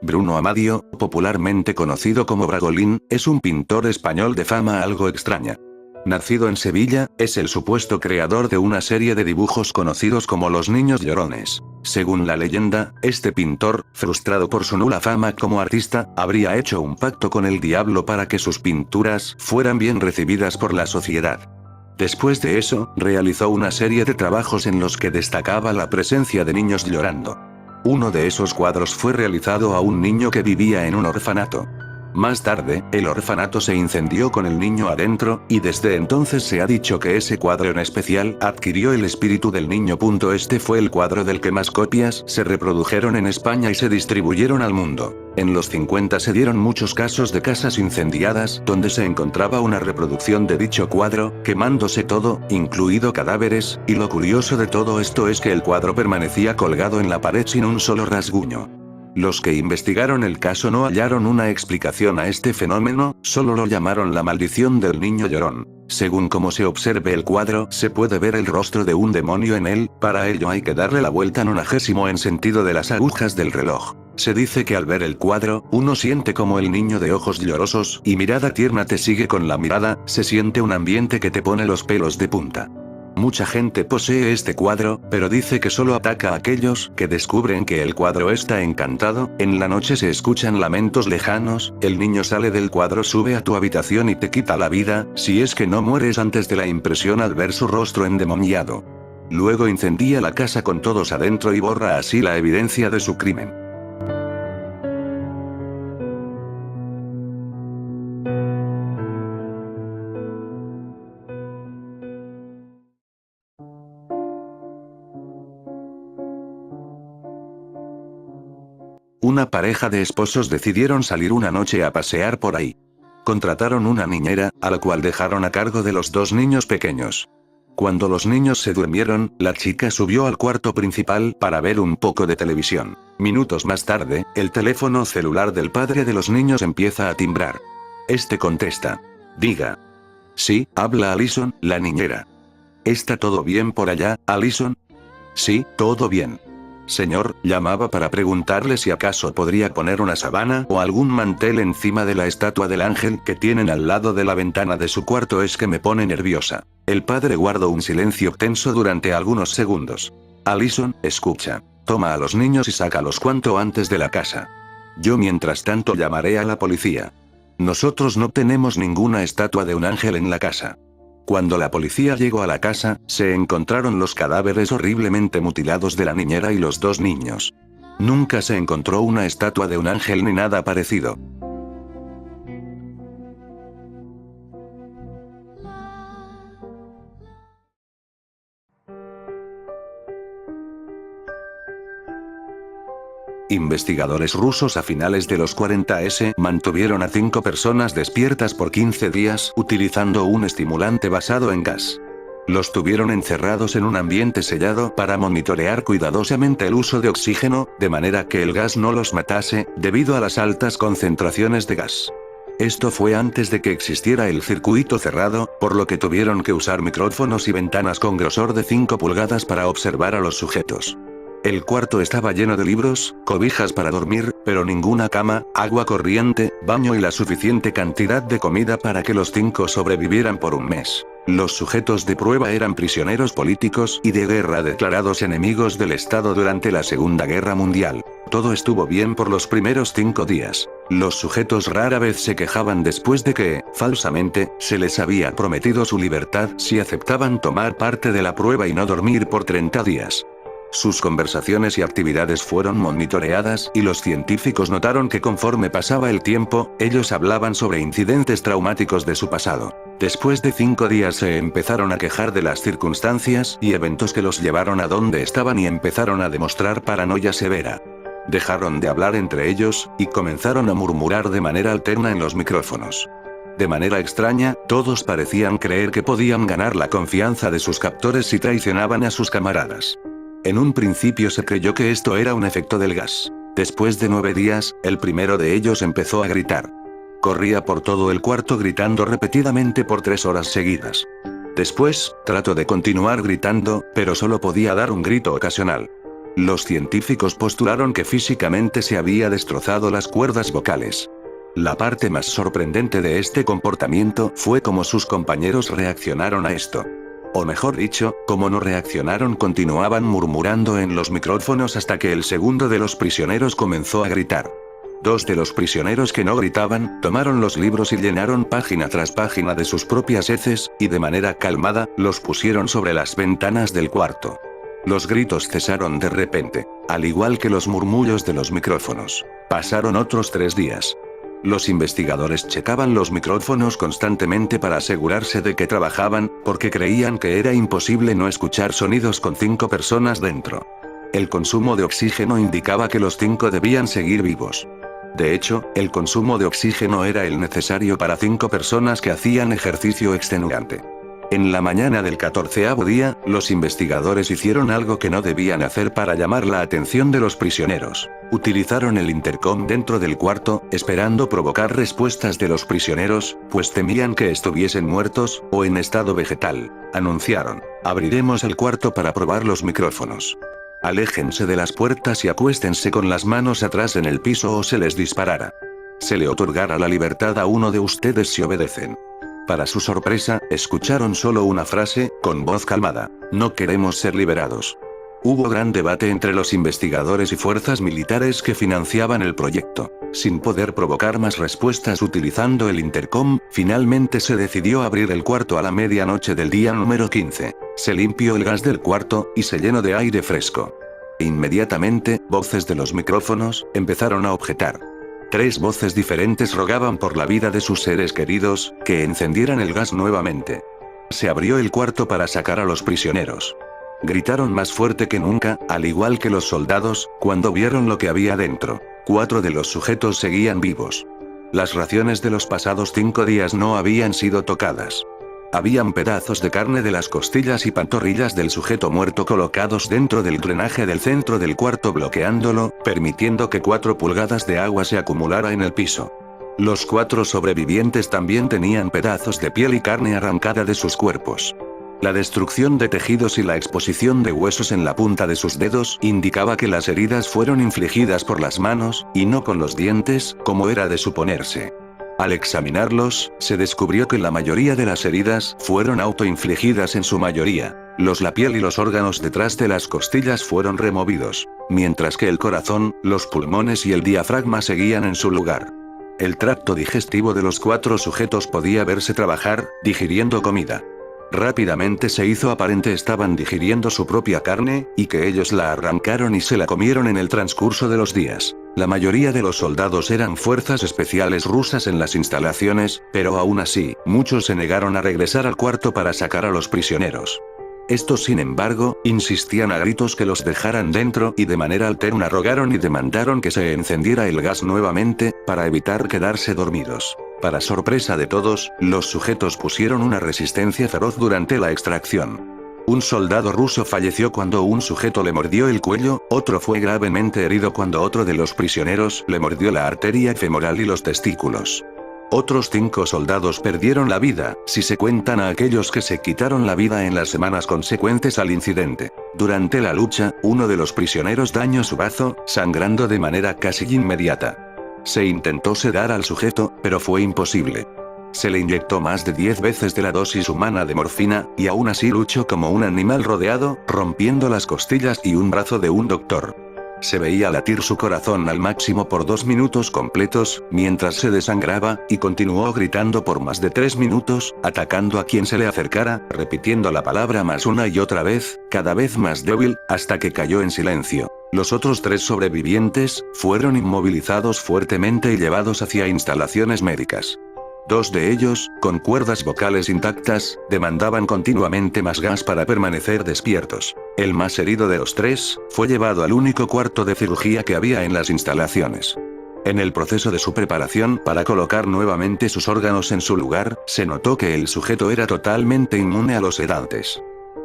Bruno Amadio, popularmente conocido como Bragolín, es un pintor español de fama algo extraña. Nacido en Sevilla, es el supuesto creador de una serie de dibujos conocidos como Los Niños Llorones. Según la leyenda, este pintor, frustrado por su nula fama como artista, habría hecho un pacto con el diablo para que sus pinturas fueran bien recibidas por la sociedad. Después de eso, realizó una serie de trabajos en los que destacaba la presencia de niños llorando. Uno de esos cuadros fue realizado a un niño que vivía en un orfanato. Más tarde, el orfanato se incendió con el niño adentro, y desde entonces se ha dicho que ese cuadro en especial adquirió el espíritu del niño. Este fue el cuadro del que más copias se reprodujeron en España y se distribuyeron al mundo. En los 50 se dieron muchos casos de casas incendiadas donde se encontraba una reproducción de dicho cuadro, quemándose todo, incluido cadáveres, y lo curioso de todo esto es que el cuadro permanecía colgado en la pared sin un solo rasguño. Los que investigaron el caso no hallaron una explicación a este fenómeno, solo lo llamaron la maldición del niño llorón. Según como se observe el cuadro, se puede ver el rostro de un demonio en él, para ello hay que darle la vuelta 90 en sentido de las agujas del reloj. Se dice que al ver el cuadro, uno siente como el niño de ojos llorosos y mirada tierna te sigue con la mirada, se siente un ambiente que te pone los pelos de punta. Mucha gente posee este cuadro, pero dice que solo ataca a aquellos que descubren que el cuadro está encantado. En la noche se escuchan lamentos lejanos, el niño sale del cuadro, sube a tu habitación y te quita la vida, si es que no mueres antes de la impresión al ver su rostro endemoniado. Luego incendia la casa con todos adentro y borra así la evidencia de su crimen. Una pareja de esposos decidieron salir una noche a pasear por ahí. Contrataron una niñera, a la cual dejaron a cargo de los dos niños pequeños. Cuando los niños se durmieron, la chica subió al cuarto principal para ver un poco de televisión. Minutos más tarde, el teléfono celular del padre de los niños empieza a timbrar. Este contesta. Diga. Sí, habla Alison, la niñera. ¿Está todo bien por allá, Alison? Sí, todo bien. Señor, llamaba para preguntarle si acaso podría poner una sábana o algún mantel encima de la estatua del ángel que tienen al lado de la ventana de su cuarto, es que me pone nerviosa. El padre guardó un silencio tenso durante algunos segundos. Alison, escucha. Toma a los niños y sácalos cuanto antes de la casa. Yo mientras tanto llamaré a la policía. Nosotros no tenemos ninguna estatua de un ángel en la casa. Cuando la policía llegó a la casa, se encontraron los cadáveres horriblemente mutilados de la niñera y los dos niños. Nunca se encontró una estatua de un ángel ni nada parecido. Investigadores rusos a finales de los 40s mantuvieron a 5 personas despiertas por 15 días utilizando un estimulante basado en gas. Los tuvieron encerrados en un ambiente sellado para monitorear cuidadosamente el uso de oxígeno, de manera que el gas no los matase, debido a las altas concentraciones de gas. Esto fue antes de que existiera el circuito cerrado, por lo que tuvieron que usar micrófonos y ventanas con grosor de 5 pulgadas para observar a los sujetos. El cuarto estaba lleno de libros, cobijas para dormir, pero ninguna cama, agua corriente, baño y la suficiente cantidad de comida para que los 5 sobrevivieran por un mes. Los sujetos de prueba eran prisioneros políticos y de guerra declarados enemigos del Estado durante la Segunda Guerra Mundial. Todo estuvo bien por los primeros 5 días. Los sujetos rara vez se quejaban después de que, falsamente, se les había prometido su libertad si aceptaban tomar parte de la prueba y no dormir por 30 días. Sus conversaciones y actividades fueron monitoreadas y los científicos notaron que conforme pasaba el tiempo, ellos hablaban sobre incidentes traumáticos de su pasado. Después de 5 días se empezaron a quejar de las circunstancias y eventos que los llevaron a donde estaban y empezaron a demostrar paranoia severa. Dejaron de hablar entre ellos, y comenzaron a murmurar de manera alterna en los micrófonos. De manera extraña, todos parecían creer que podían ganar la confianza de sus captores si traicionaban a sus camaradas. En un principio se creyó que esto era un efecto del gas. Después de 9 días, el primero de ellos empezó a gritar. Corría por todo el cuarto gritando repetidamente por 3 horas seguidas. Después, trató de continuar gritando, pero solo podía dar un grito ocasional. Los científicos postularon que físicamente se había destrozado las cuerdas vocales. La parte más sorprendente de este comportamiento fue cómo sus compañeros reaccionaron a esto. O mejor dicho, como no reaccionaron, continuaban murmurando en los micrófonos hasta que el segundo de los prisioneros comenzó a gritar. 2 de los prisioneros que no gritaban, tomaron los libros y llenaron página tras página de sus propias heces, y de manera calmada, los pusieron sobre las ventanas del cuarto. Los gritos cesaron de repente, al igual que los murmullos de los micrófonos. Pasaron otros 3 días. Los investigadores checaban los micrófonos constantemente para asegurarse de que trabajaban, porque creían que era imposible no escuchar sonidos con 5 personas dentro. El consumo de oxígeno indicaba que los 5 debían seguir vivos. De hecho, el consumo de oxígeno era el necesario para 5 personas que hacían ejercicio extenuante. En la mañana del 14º día, los investigadores hicieron algo que no debían hacer para llamar la atención de los prisioneros. Utilizaron el intercom dentro del cuarto, esperando provocar respuestas de los prisioneros, pues temían que estuviesen muertos, o en estado vegetal. Anunciaron: abriremos el cuarto para probar los micrófonos. Aléjense de las puertas y acuéstense con las manos atrás en el piso o se les disparará. Se le otorgará la libertad a uno de ustedes si obedecen. Para su sorpresa, escucharon solo una frase, con voz calmada: no queremos ser liberados. Hubo gran debate entre los investigadores y fuerzas militares que financiaban el proyecto. Sin poder provocar más respuestas utilizando el intercom, finalmente se decidió abrir el cuarto a la medianoche del día número 15. Se limpió el gas del cuarto, y se llenó de aire fresco. Inmediatamente, voces de los micrófonos empezaron a objetar. 3 voces diferentes rogaban por la vida de sus seres queridos, que encendieran el gas nuevamente. Se abrió el cuarto para sacar a los prisioneros. Gritaron más fuerte que nunca, al igual que los soldados, cuando vieron lo que había dentro. 4 de los sujetos seguían vivos. Las raciones de los pasados 5 días no habían sido tocadas. Habían pedazos de carne de las costillas y pantorrillas del sujeto muerto colocados dentro del drenaje del centro del cuarto, bloqueándolo, permitiendo que 4 pulgadas de agua se acumulara en el piso. Los 4 sobrevivientes también tenían pedazos de piel y carne arrancada de sus cuerpos. La destrucción de tejidos y la exposición de huesos en la punta de sus dedos indicaba que las heridas fueron infligidas por las manos, y no con los dientes, como era de suponerse. Al examinarlos, se descubrió que la mayoría de las heridas fueron autoinfligidas en su mayoría. La piel y los órganos detrás de las costillas fueron removidos, mientras que el corazón, los pulmones y el diafragma seguían en su lugar. El tracto digestivo de los 4 sujetos podía verse trabajar, digiriendo comida. Rápidamente se hizo aparente estaban digiriendo su propia carne, y que ellos la arrancaron y se la comieron en el transcurso de los días. La mayoría de los soldados eran fuerzas especiales rusas en las instalaciones, pero aún así, muchos se negaron a regresar al cuarto para sacar a los prisioneros. Estos, sin embargo, insistían a gritos que los dejaran dentro y de manera alterna rogaron y demandaron que se encendiera el gas nuevamente, para evitar quedarse dormidos. Para sorpresa de todos, los sujetos pusieron una resistencia feroz durante la extracción. Un soldado ruso falleció cuando un sujeto le mordió el cuello, otro fue gravemente herido cuando otro de los prisioneros le mordió la arteria femoral y los testículos. Otros 5 soldados perdieron la vida, si se cuentan a aquellos que se quitaron la vida en las semanas consecuentes al incidente. Durante la lucha, uno de los prisioneros dañó su bazo, sangrando de manera casi inmediata. Se intentó sedar al sujeto, pero fue imposible. Se le inyectó más de 10 veces de la dosis humana de morfina, y aún así luchó como un animal rodeado, rompiendo las costillas y un brazo de un doctor. Se veía latir su corazón al máximo por 2 minutos completos, mientras se desangraba, y continuó gritando por más de 3 minutos, atacando a quien se le acercara, repitiendo la palabra más una y otra vez, cada vez más débil, hasta que cayó en silencio. Los otros 3 sobrevivientes fueron inmovilizados fuertemente y llevados hacia instalaciones médicas. Dos de ellos, con cuerdas vocales intactas, demandaban continuamente más gas para permanecer despiertos. El más herido de los tres, fue llevado al único cuarto de cirugía que había en las instalaciones. En el proceso de su preparación para colocar nuevamente sus órganos en su lugar, se notó que el sujeto era totalmente inmune a los sedantes.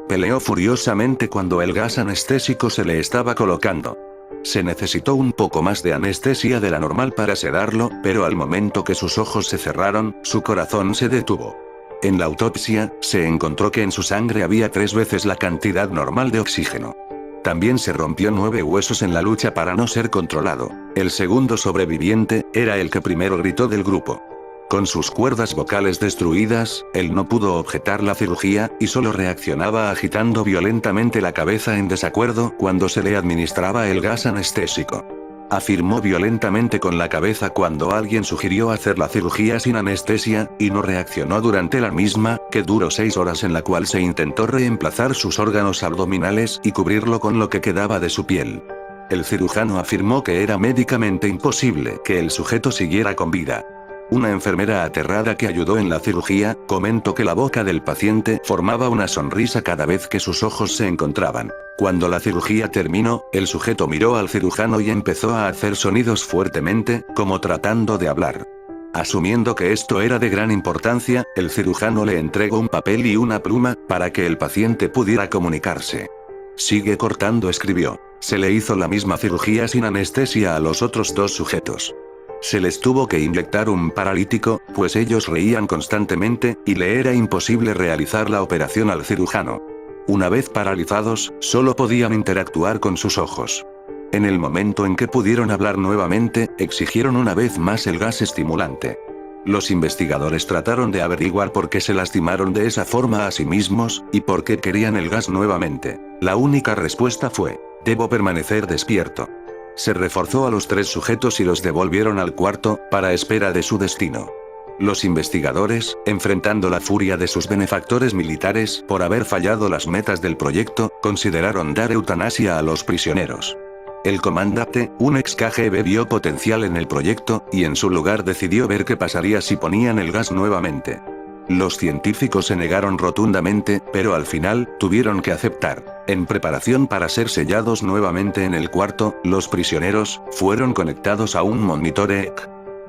Peleó furiosamente cuando el gas anestésico se le estaba colocando. Se necesitó un poco más de anestesia de la normal para sedarlo, pero al momento que sus ojos se cerraron, su corazón se detuvo. En la autopsia, se encontró que en su sangre había 3 veces la cantidad normal de oxígeno. También se rompió 9 huesos en la lucha para no ser controlado. El segundo sobreviviente, era el que primero gritó del grupo. Con sus cuerdas vocales destruidas, él no pudo objetar la cirugía, y solo reaccionaba agitando violentamente la cabeza en desacuerdo cuando se le administraba el gas anestésico. Afirmó violentamente con la cabeza cuando alguien sugirió hacer la cirugía sin anestesia, y no reaccionó durante la misma, que duró 6 horas en la cual se intentó reemplazar sus órganos abdominales y cubrirlo con lo que quedaba de su piel. El cirujano afirmó que era médicamente imposible que el sujeto siguiera con vida. Una enfermera aterrada que ayudó en la cirugía, comentó que la boca del paciente formaba una sonrisa cada vez que sus ojos se encontraban. Cuando la cirugía terminó, el sujeto miró al cirujano y empezó a hacer sonidos fuertemente, como tratando de hablar. Asumiendo que esto era de gran importancia, el cirujano le entregó un papel y una pluma, para que el paciente pudiera comunicarse. Sigue cortando, escribió. Se le hizo la misma cirugía sin anestesia a los otros 2 sujetos. Se les tuvo que inyectar un paralítico, pues ellos reían constantemente, y le era imposible realizar la operación al cirujano. Una vez paralizados, solo podían interactuar con sus ojos. En el momento en que pudieron hablar nuevamente, exigieron una vez más el gas estimulante. Los investigadores trataron de averiguar por qué se lastimaron de esa forma a sí mismos, y por qué querían el gas nuevamente. La única respuesta fue: debo permanecer despierto. Se reforzó a los 3 sujetos y los devolvieron al cuarto, para espera de su destino. Los investigadores, enfrentando la furia de sus benefactores militares por haber fallado las metas del proyecto, consideraron dar eutanasia a los prisioneros. El comandante, un ex KGB, vio potencial en el proyecto, y en su lugar decidió ver qué pasaría si ponían el gas nuevamente. Los científicos se negaron rotundamente, pero al final, tuvieron que aceptar. En preparación para ser sellados nuevamente en el cuarto, los prisioneros, fueron conectados a un monitor EEG.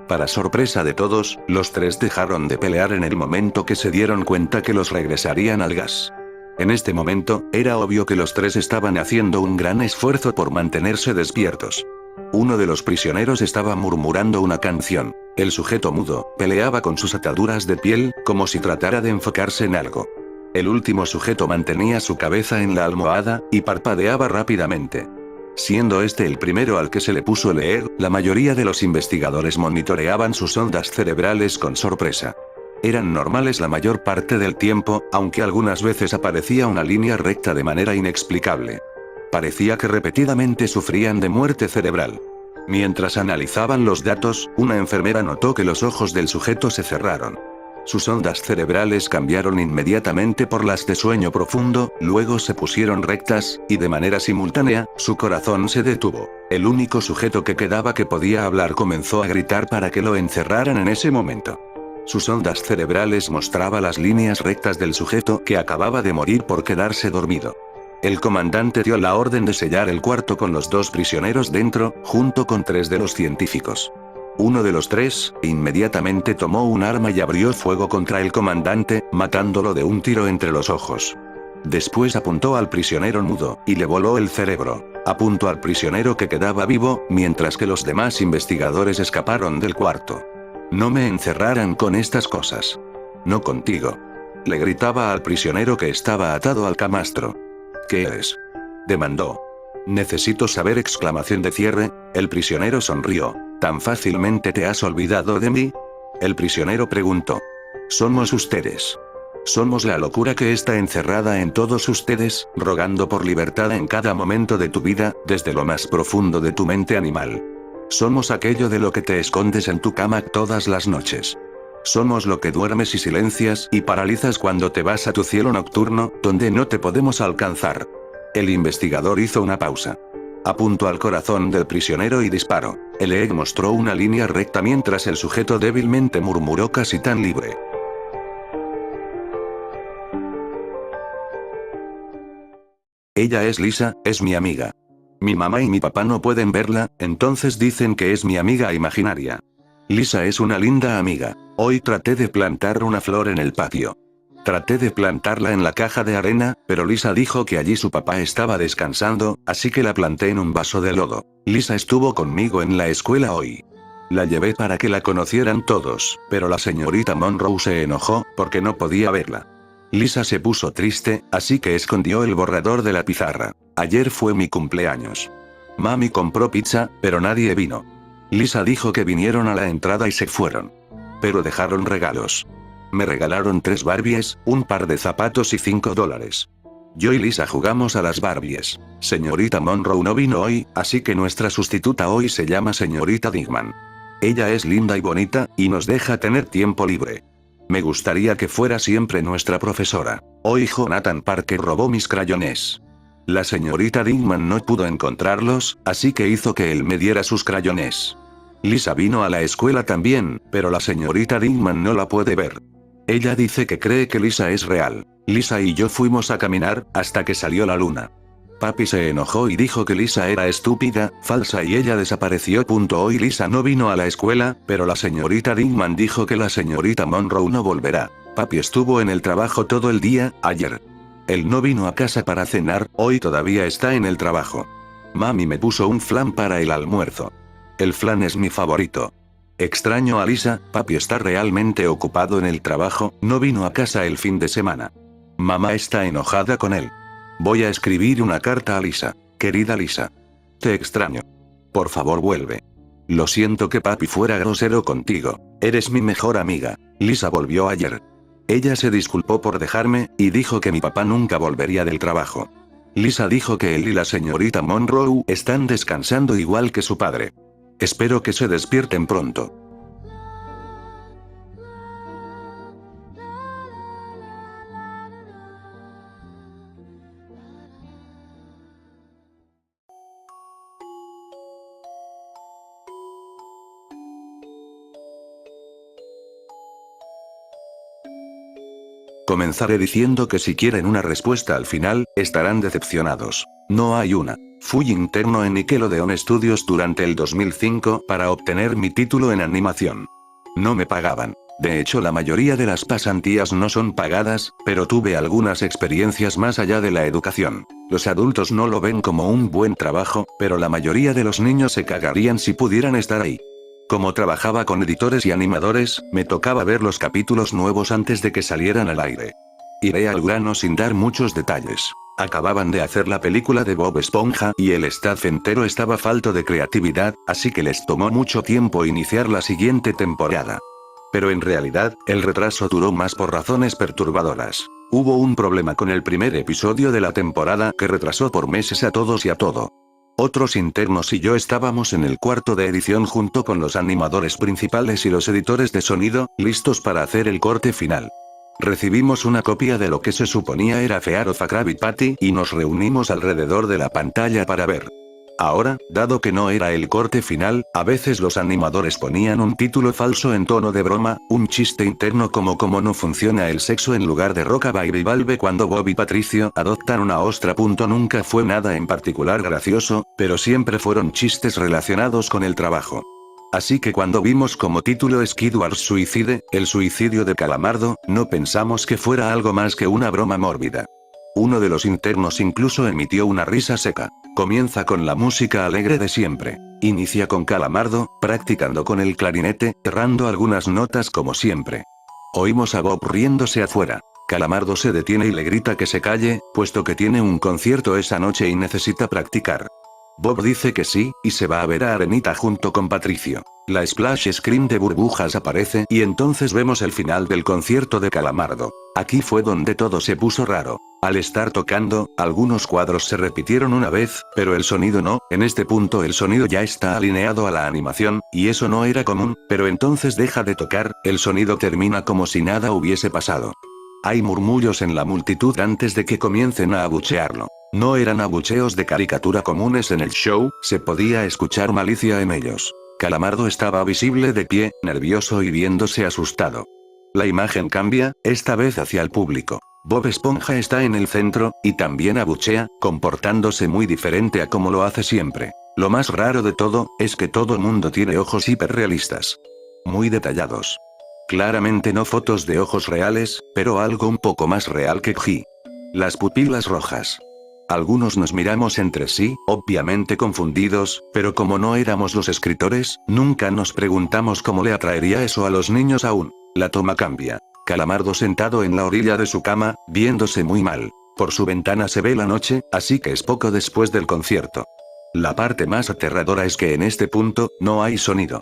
Para sorpresa de todos, los 3 dejaron de pelear en el momento que se dieron cuenta que los regresarían al gas. En este momento, era obvio que los 3 estaban haciendo un gran esfuerzo por mantenerse despiertos. Uno de los prisioneros estaba murmurando una canción. El sujeto mudo, peleaba con sus ataduras de piel, como si tratara de enfocarse en algo. El último sujeto mantenía su cabeza en la almohada, y parpadeaba rápidamente. Siendo este el primero al que se le puso leer, la mayoría de los investigadores monitoreaban sus ondas cerebrales con sorpresa. Eran normales la mayor parte del tiempo, aunque algunas veces aparecía una línea recta de manera inexplicable. Parecía que repetidamente sufrían de muerte cerebral. Mientras analizaban los datos, una enfermera notó que los ojos del sujeto se cerraron. Sus ondas cerebrales cambiaron inmediatamente por las de sueño profundo, luego se pusieron rectas, y de manera simultánea, su corazón se detuvo. El único sujeto que quedaba que podía hablar comenzó a gritar para que lo encerraran en ese momento. Sus ondas cerebrales mostraba las líneas rectas del sujeto que acababa de morir por quedarse dormido. El comandante dio la orden de sellar el cuarto con los 2 prisioneros dentro, junto con 3 de los científicos. Uno de los 3, inmediatamente tomó un arma y abrió fuego contra el comandante, matándolo de un tiro entre los ojos. Después apuntó al prisionero mudo, y le voló el cerebro. Apuntó al prisionero que quedaba vivo, mientras que los demás investigadores escaparon del cuarto. No me encerraran con estas cosas. No contigo. Le gritaba al prisionero que estaba atado al camastro. ¿Qué eres? Demandó. Necesito saber, exclamación de cierre. El prisionero sonrió. ¿Tan fácilmente te has olvidado de mí? El prisionero preguntó. Somos ustedes. Somos la locura que está encerrada en todos ustedes, rogando por libertad en cada momento de tu vida, desde lo más profundo de tu mente animal. Somos aquello de lo que te escondes en tu cama todas las noches. Somos lo que duermes y silencias y paralizas cuando te vas a tu cielo nocturno, donde no te podemos alcanzar. El investigador hizo una pausa. Apunto al corazón del prisionero y disparo. El EEG mostró una línea recta mientras el sujeto débilmente murmuró casi tan libre. Ella es Lisa, es mi amiga. Mi mamá y mi papá no pueden verla, entonces dicen que es mi amiga imaginaria. Lisa es una linda amiga. Hoy traté de plantar una flor en el patio. Traté de plantarla en la caja de arena, pero Lisa dijo que allí su papá estaba descansando, así que la planté en un vaso de lodo. Lisa estuvo conmigo en la escuela hoy. La llevé para que la conocieran todos, pero la señorita Monroe se enojó, porque no podía verla. Lisa se puso triste, así que escondió el borrador de la pizarra. Ayer fue mi cumpleaños. Mami compró pizza, pero nadie vino. Lisa dijo que vinieron a la entrada y se fueron. Pero dejaron regalos. Me regalaron 3 Barbies, un par de zapatos y $5. Yo y Lisa jugamos a las Barbies. Señorita Monroe no vino hoy, así que nuestra sustituta hoy se llama señorita Digman. Ella es linda y bonita, y nos deja tener tiempo libre. Me gustaría que fuera siempre nuestra profesora. Hoy Jonathan Parker robó mis crayones. La señorita Digman no pudo encontrarlos, así que hizo que él me diera sus crayones. Lisa vino a la escuela también, pero la señorita Digman no la puede ver. Ella dice que cree que Lisa es real. Lisa y yo fuimos a caminar, hasta que salió la luna. Papi se enojó y dijo que Lisa era estúpida, falsa y ella desapareció. Hoy Lisa no vino a la escuela, pero la señorita Digman dijo que la señorita Monroe no volverá. Papi estuvo en el trabajo todo el día, ayer. Él no vino a casa para cenar, hoy todavía está en el trabajo. Mami me puso un flan para el almuerzo. El flan es mi favorito. Extraño a Lisa, papi está realmente ocupado en el trabajo, no vino a casa el fin de semana. Mamá está enojada con él. Voy a escribir una carta a Lisa. Querida Lisa. Te extraño. Por favor vuelve. Lo siento que papi fuera grosero contigo. Eres mi mejor amiga. Lisa volvió ayer. Ella se disculpó por dejarme, y dijo que mi papá nunca volvería del trabajo. Lisa dijo que él y la señorita Monroe están descansando igual que su padre. Espero que se despierten pronto. Comenzaré diciendo que si quieren una respuesta al final, estarán decepcionados. No hay una. Fui interno en Nickelodeon Studios durante el 2005 para obtener mi título en animación. No me pagaban. De hecho, la mayoría de las pasantías no son pagadas, pero tuve algunas experiencias más allá de la educación. Los adultos no lo ven como un buen trabajo, pero la mayoría de los niños se cagarían si pudieran estar ahí. Como trabajaba con editores y animadores, me tocaba ver los capítulos nuevos antes de que salieran al aire. Iré al grano sin dar muchos detalles. Acababan de hacer la película de Bob Esponja y el staff entero estaba falto de creatividad, así que les tomó mucho tiempo iniciar la siguiente temporada. Pero en realidad, el retraso duró más por razones perturbadoras. Hubo un problema con el primer episodio de la temporada que retrasó por meses a todos y a todo. Otros internos y yo estábamos en el cuarto de edición junto con los animadores principales y los editores de sonido, listos para hacer el corte final. Recibimos una copia de lo que se suponía era Fear of a Krabby Patty y nos reunimos alrededor de la pantalla para ver. Ahora, dado que no era el corte final, a veces los animadores ponían un título falso en tono de broma, un chiste interno como cómo no funciona el sexo en lugar de Rockabye Valve cuando Bob y Patricio adoptan una ostra. Nunca fue nada en particular gracioso, pero siempre fueron chistes relacionados con el trabajo. Así que cuando vimos como título Squidward's Suicide, el suicidio de Calamardo, no pensamos que fuera algo más que una broma mórbida. Uno de los internos incluso emitió una risa seca. Comienza con la música alegre de siempre. Inicia con Calamardo, practicando con el clarinete, errando algunas notas como siempre. Oímos a Bob riéndose afuera. Calamardo se detiene y le grita que se calle, puesto que tiene un concierto esa noche y necesita practicar. Bob dice que sí, y se va a ver a Arenita junto con Patricio. La splash screen de burbujas aparece y entonces vemos el final del concierto de Calamardo. Aquí fue donde todo se puso raro. Al estar tocando, algunos cuadros se repitieron una vez, pero el sonido no. En este punto el sonido ya está alineado a la animación, y eso no era común, pero entonces deja de tocar, el sonido termina como si nada hubiese pasado. Hay murmullos en la multitud antes de que comiencen a abuchearlo. No eran abucheos de caricatura comunes en el show, se podía escuchar malicia en ellos. Calamardo estaba visible de pie, nervioso y viéndose asustado. La imagen cambia, esta vez hacia el público. Bob Esponja está en el centro, y también abuchea, comportándose muy diferente a como lo hace siempre. Lo más raro de todo, es que todo mundo tiene ojos hiperrealistas. Muy detallados. Claramente no fotos de ojos reales, pero algo un poco más real que G. Las pupilas rojas. Algunos nos miramos entre sí, obviamente confundidos, pero como no éramos los escritores, nunca nos preguntamos cómo le atraería eso a los niños aún. La toma cambia. Calamardo sentado en la orilla de su cama, viéndose muy mal. Por su ventana se ve la noche, así que es poco después del concierto. La parte más aterradora es que en este punto, no hay sonido.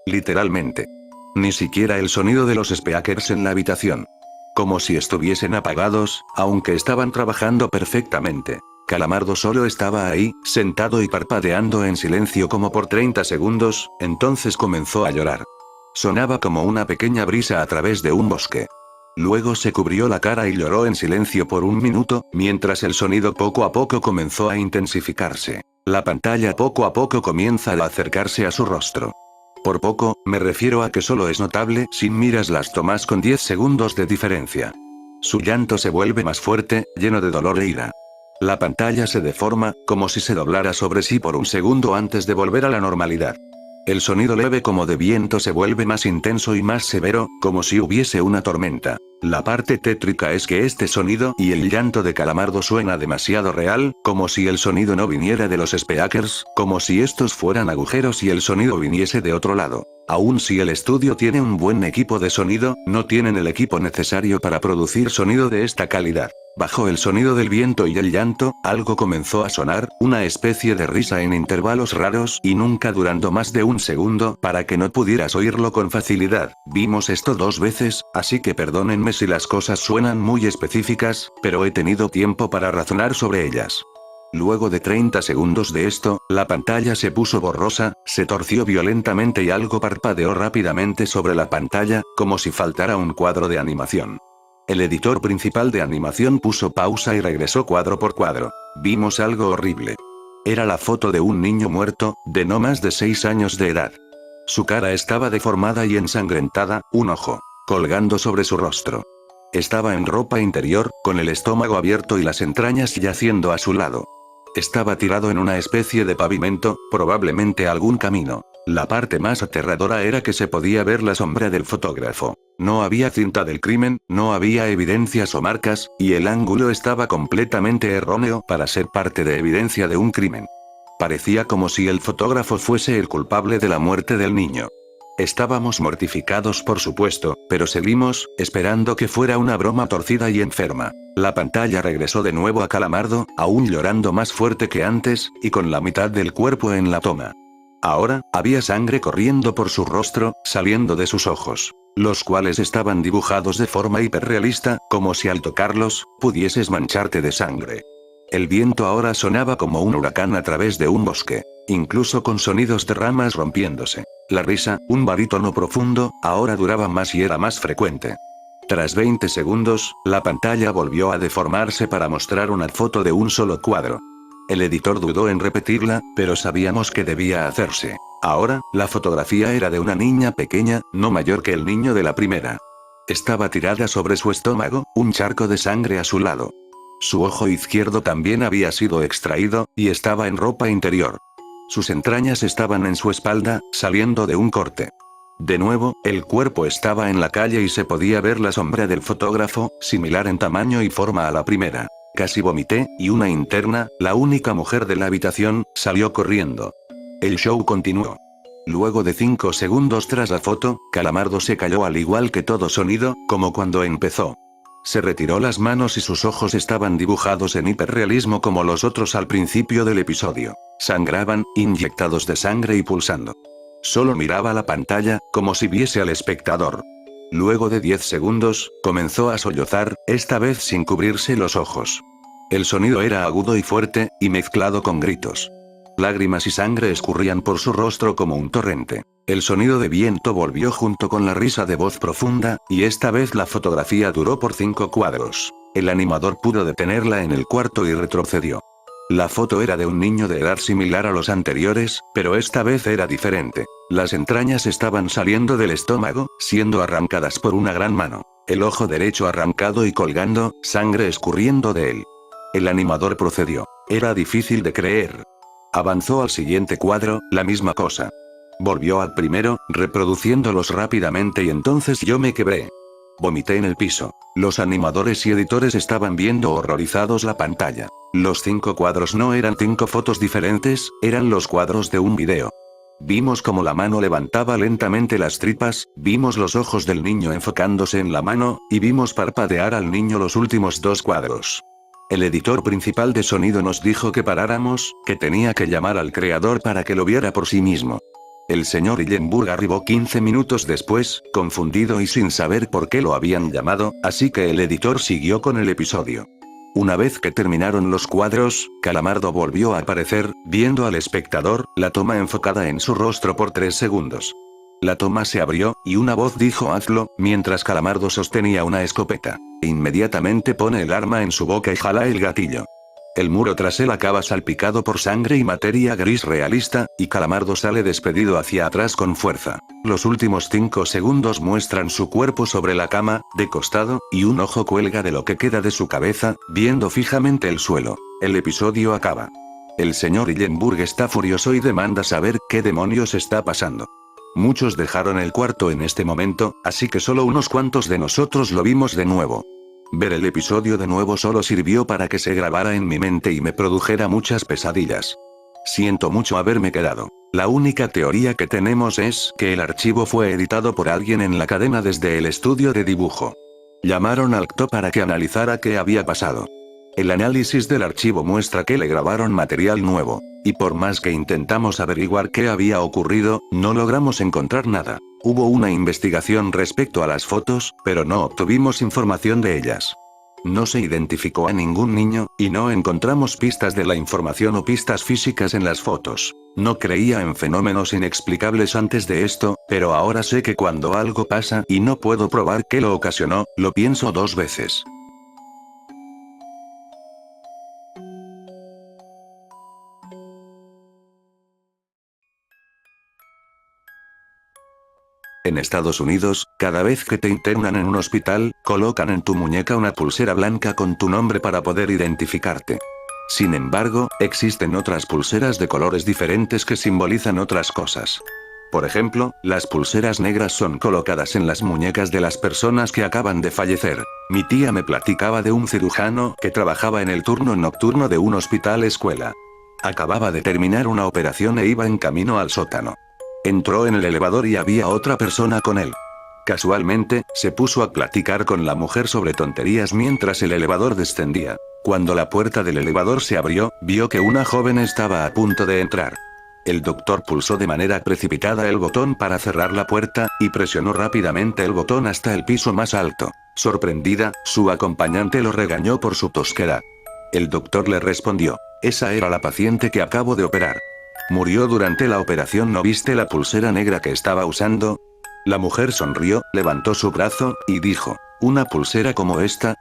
Literalmente. Ni siquiera el sonido de los speakers en la habitación. Como si estuviesen apagados, aunque estaban trabajando perfectamente. Calamardo solo estaba ahí, sentado y parpadeando en silencio como por 30 segundos, entonces comenzó a llorar. Sonaba como una pequeña brisa a través de un bosque. Luego se cubrió la cara y lloró en silencio por un minuto, mientras el sonido poco a poco comenzó a intensificarse. La pantalla poco a poco comienza a acercarse a su rostro. Por poco, me refiero a que solo es notable si miras las tomas con 10 segundos de diferencia. Su llanto se vuelve más fuerte, lleno de dolor e ira. La pantalla se deforma, como si se doblara sobre sí por un segundo antes de volver a la normalidad. El sonido leve como de viento se vuelve más intenso y más severo, como si hubiese una tormenta. La parte tétrica es que este sonido y el llanto de Calamardo suena demasiado real, como si el sonido no viniera de los speakers, como si estos fueran agujeros y el sonido viniese de otro lado. Aun si el estudio tiene un buen equipo de sonido, no tienen el equipo necesario para producir sonido de esta calidad. Bajo el sonido del viento y el llanto, algo comenzó a sonar, una especie de risa en intervalos raros y nunca durando más de un segundo para que no pudieras oírlo con facilidad. Vimos esto 2 veces, así que perdónenme si las cosas suenan muy específicas, pero he tenido tiempo para razonar sobre ellas. Luego de 30 segundos de esto, la pantalla se puso borrosa, se torció violentamente y algo parpadeó rápidamente sobre la pantalla, como si faltara un cuadro de animación. El editor principal de animación puso pausa y regresó cuadro por cuadro. Vimos algo horrible. Era la foto de un niño muerto, de no más de 6 años de edad. Su cara estaba deformada y ensangrentada, un ojo colgando sobre su rostro. Estaba en ropa interior, con el estómago abierto y las entrañas yaciendo a su lado. Estaba tirado en una especie de pavimento, probablemente algún camino. La parte más aterradora era que se podía ver la sombra del fotógrafo. No había cinta del crimen, no había evidencias o marcas, y el ángulo estaba completamente erróneo para ser parte de evidencia de un crimen. Parecía como si el fotógrafo fuese el culpable de la muerte del niño. Estábamos mortificados por supuesto, pero seguimos, esperando que fuera una broma torcida y enferma. La pantalla regresó de nuevo a Calamardo, aún llorando más fuerte que antes, y con la mitad del cuerpo en la toma. Ahora, había sangre corriendo por su rostro, saliendo de sus ojos, los cuales estaban dibujados de forma hiperrealista, como si al tocarlos, pudieses mancharte de sangre. El viento ahora sonaba como un huracán a través de un bosque, incluso con sonidos de ramas rompiéndose. La risa, un barítono profundo, ahora duraba más y era más frecuente. Tras 20 segundos, la pantalla volvió a deformarse para mostrar una foto de un solo cuadro. El editor dudó en repetirla, pero sabíamos que debía hacerse. Ahora, la fotografía era de una niña pequeña, no mayor que el niño de la primera. Estaba tirada sobre su estómago, un charco de sangre a su lado. Su ojo izquierdo también había sido extraído, y estaba en ropa interior. Sus entrañas estaban en su espalda, saliendo de un corte. De nuevo, el cuerpo estaba en la calle y se podía ver la sombra del fotógrafo, similar en tamaño y forma a la primera. Casi vomité, y una interna, la única mujer de la habitación, salió corriendo. El show continuó. Luego de 5 segundos tras la foto, Calamardo se calló al igual que todo sonido, como cuando empezó. Se retiró las manos y sus ojos estaban dibujados en hiperrealismo como los otros al principio del episodio. Sangraban, inyectados de sangre y pulsando. Solo miraba la pantalla, como si viese al espectador. Luego de 10 segundos, comenzó a sollozar, esta vez sin cubrirse los ojos. El sonido era agudo y fuerte, y mezclado con gritos. Lágrimas y sangre escurrían por su rostro como un torrente. El sonido de viento volvió junto con la risa de voz profunda, y esta vez la fotografía duró por 5 cuadros. El animador pudo detenerla en el cuarto y retrocedió. La foto era de un niño de edad similar a los anteriores, pero esta vez era diferente. Las entrañas estaban saliendo del estómago, siendo arrancadas por una gran mano. El ojo derecho arrancado y colgando, sangre escurriendo de él. El animador procedió. Era difícil de creer. Avanzó al siguiente cuadro, la misma cosa. Volvió al primero, reproduciéndolos rápidamente y entonces yo me quebré. Vomité en el piso. Los animadores y editores estaban viendo horrorizados la pantalla. Los 5 cuadros no eran 5 fotos diferentes, eran los cuadros de un video. Vimos cómo la mano levantaba lentamente las tripas, vimos los ojos del niño enfocándose en la mano, y vimos parpadear al niño los últimos 2 cuadros. El editor principal de sonido nos dijo que paráramos, que tenía que llamar al creador para que lo viera por sí mismo. El señor Hillenburg arribó 15 minutos después, confundido y sin saber por qué lo habían llamado, así que el editor siguió con el episodio. Una vez que terminaron los cuadros, Calamardo volvió a aparecer, viendo al espectador, la toma enfocada en su rostro por 3 segundos. La toma se abrió, y una voz dijo hazlo, mientras Calamardo sostenía una escopeta. Inmediatamente pone el arma en su boca y jala el gatillo. El muro tras él acaba salpicado por sangre y materia gris realista, y Calamardo sale despedido hacia atrás con fuerza. Los últimos 5 segundos muestran su cuerpo sobre la cama, de costado, y un ojo cuelga de lo que queda de su cabeza, viendo fijamente el suelo. El episodio acaba. El señor Hillenburg está furioso y demanda saber qué demonios está pasando. Muchos dejaron el cuarto en este momento, así que solo unos cuantos de nosotros lo vimos de nuevo. Ver el episodio de nuevo solo sirvió para que se grabara en mi mente y me produjera muchas pesadillas. Siento mucho haberme quedado. La única teoría que tenemos es que el archivo fue editado por alguien en la cadena desde el estudio de dibujo. Llamaron al CTO para que analizara qué había pasado. El análisis del archivo muestra que le grabaron material nuevo, y por más que intentamos averiguar qué había ocurrido, no logramos encontrar nada. Hubo una investigación respecto a las fotos, pero no obtuvimos información de ellas. No se identificó a ningún niño, y no encontramos pistas de la información o pistas físicas en las fotos. No creía en fenómenos inexplicables antes de esto, pero ahora sé que cuando algo pasa y no puedo probar qué lo ocasionó, lo pienso 2 veces. En Estados Unidos, cada vez que te internan en un hospital, colocan en tu muñeca una pulsera blanca con tu nombre para poder identificarte. Sin embargo, existen otras pulseras de colores diferentes que simbolizan otras cosas. Por ejemplo, las pulseras negras son colocadas en las muñecas de las personas que acaban de fallecer. Mi tía me platicaba de un cirujano que trabajaba en el turno nocturno de un hospital escuela. Acababa de terminar una operación e iba en camino al sótano. Entró en el elevador y había otra persona con él. Casualmente, se puso a platicar con la mujer sobre tonterías mientras el elevador descendía. Cuando la puerta del elevador se abrió, vio que una joven estaba a punto de entrar. El doctor pulsó de manera precipitada el botón para cerrar la puerta, y presionó rápidamente el botón hasta el piso más alto. Sorprendida, su acompañante lo regañó por su tosquedad. El doctor le respondió: esa era la paciente que acabo de operar. Murió durante la operación. ¿No viste la pulsera negra que estaba usando? La mujer sonrió, levantó su brazo, y dijo: ¿una pulsera como esta?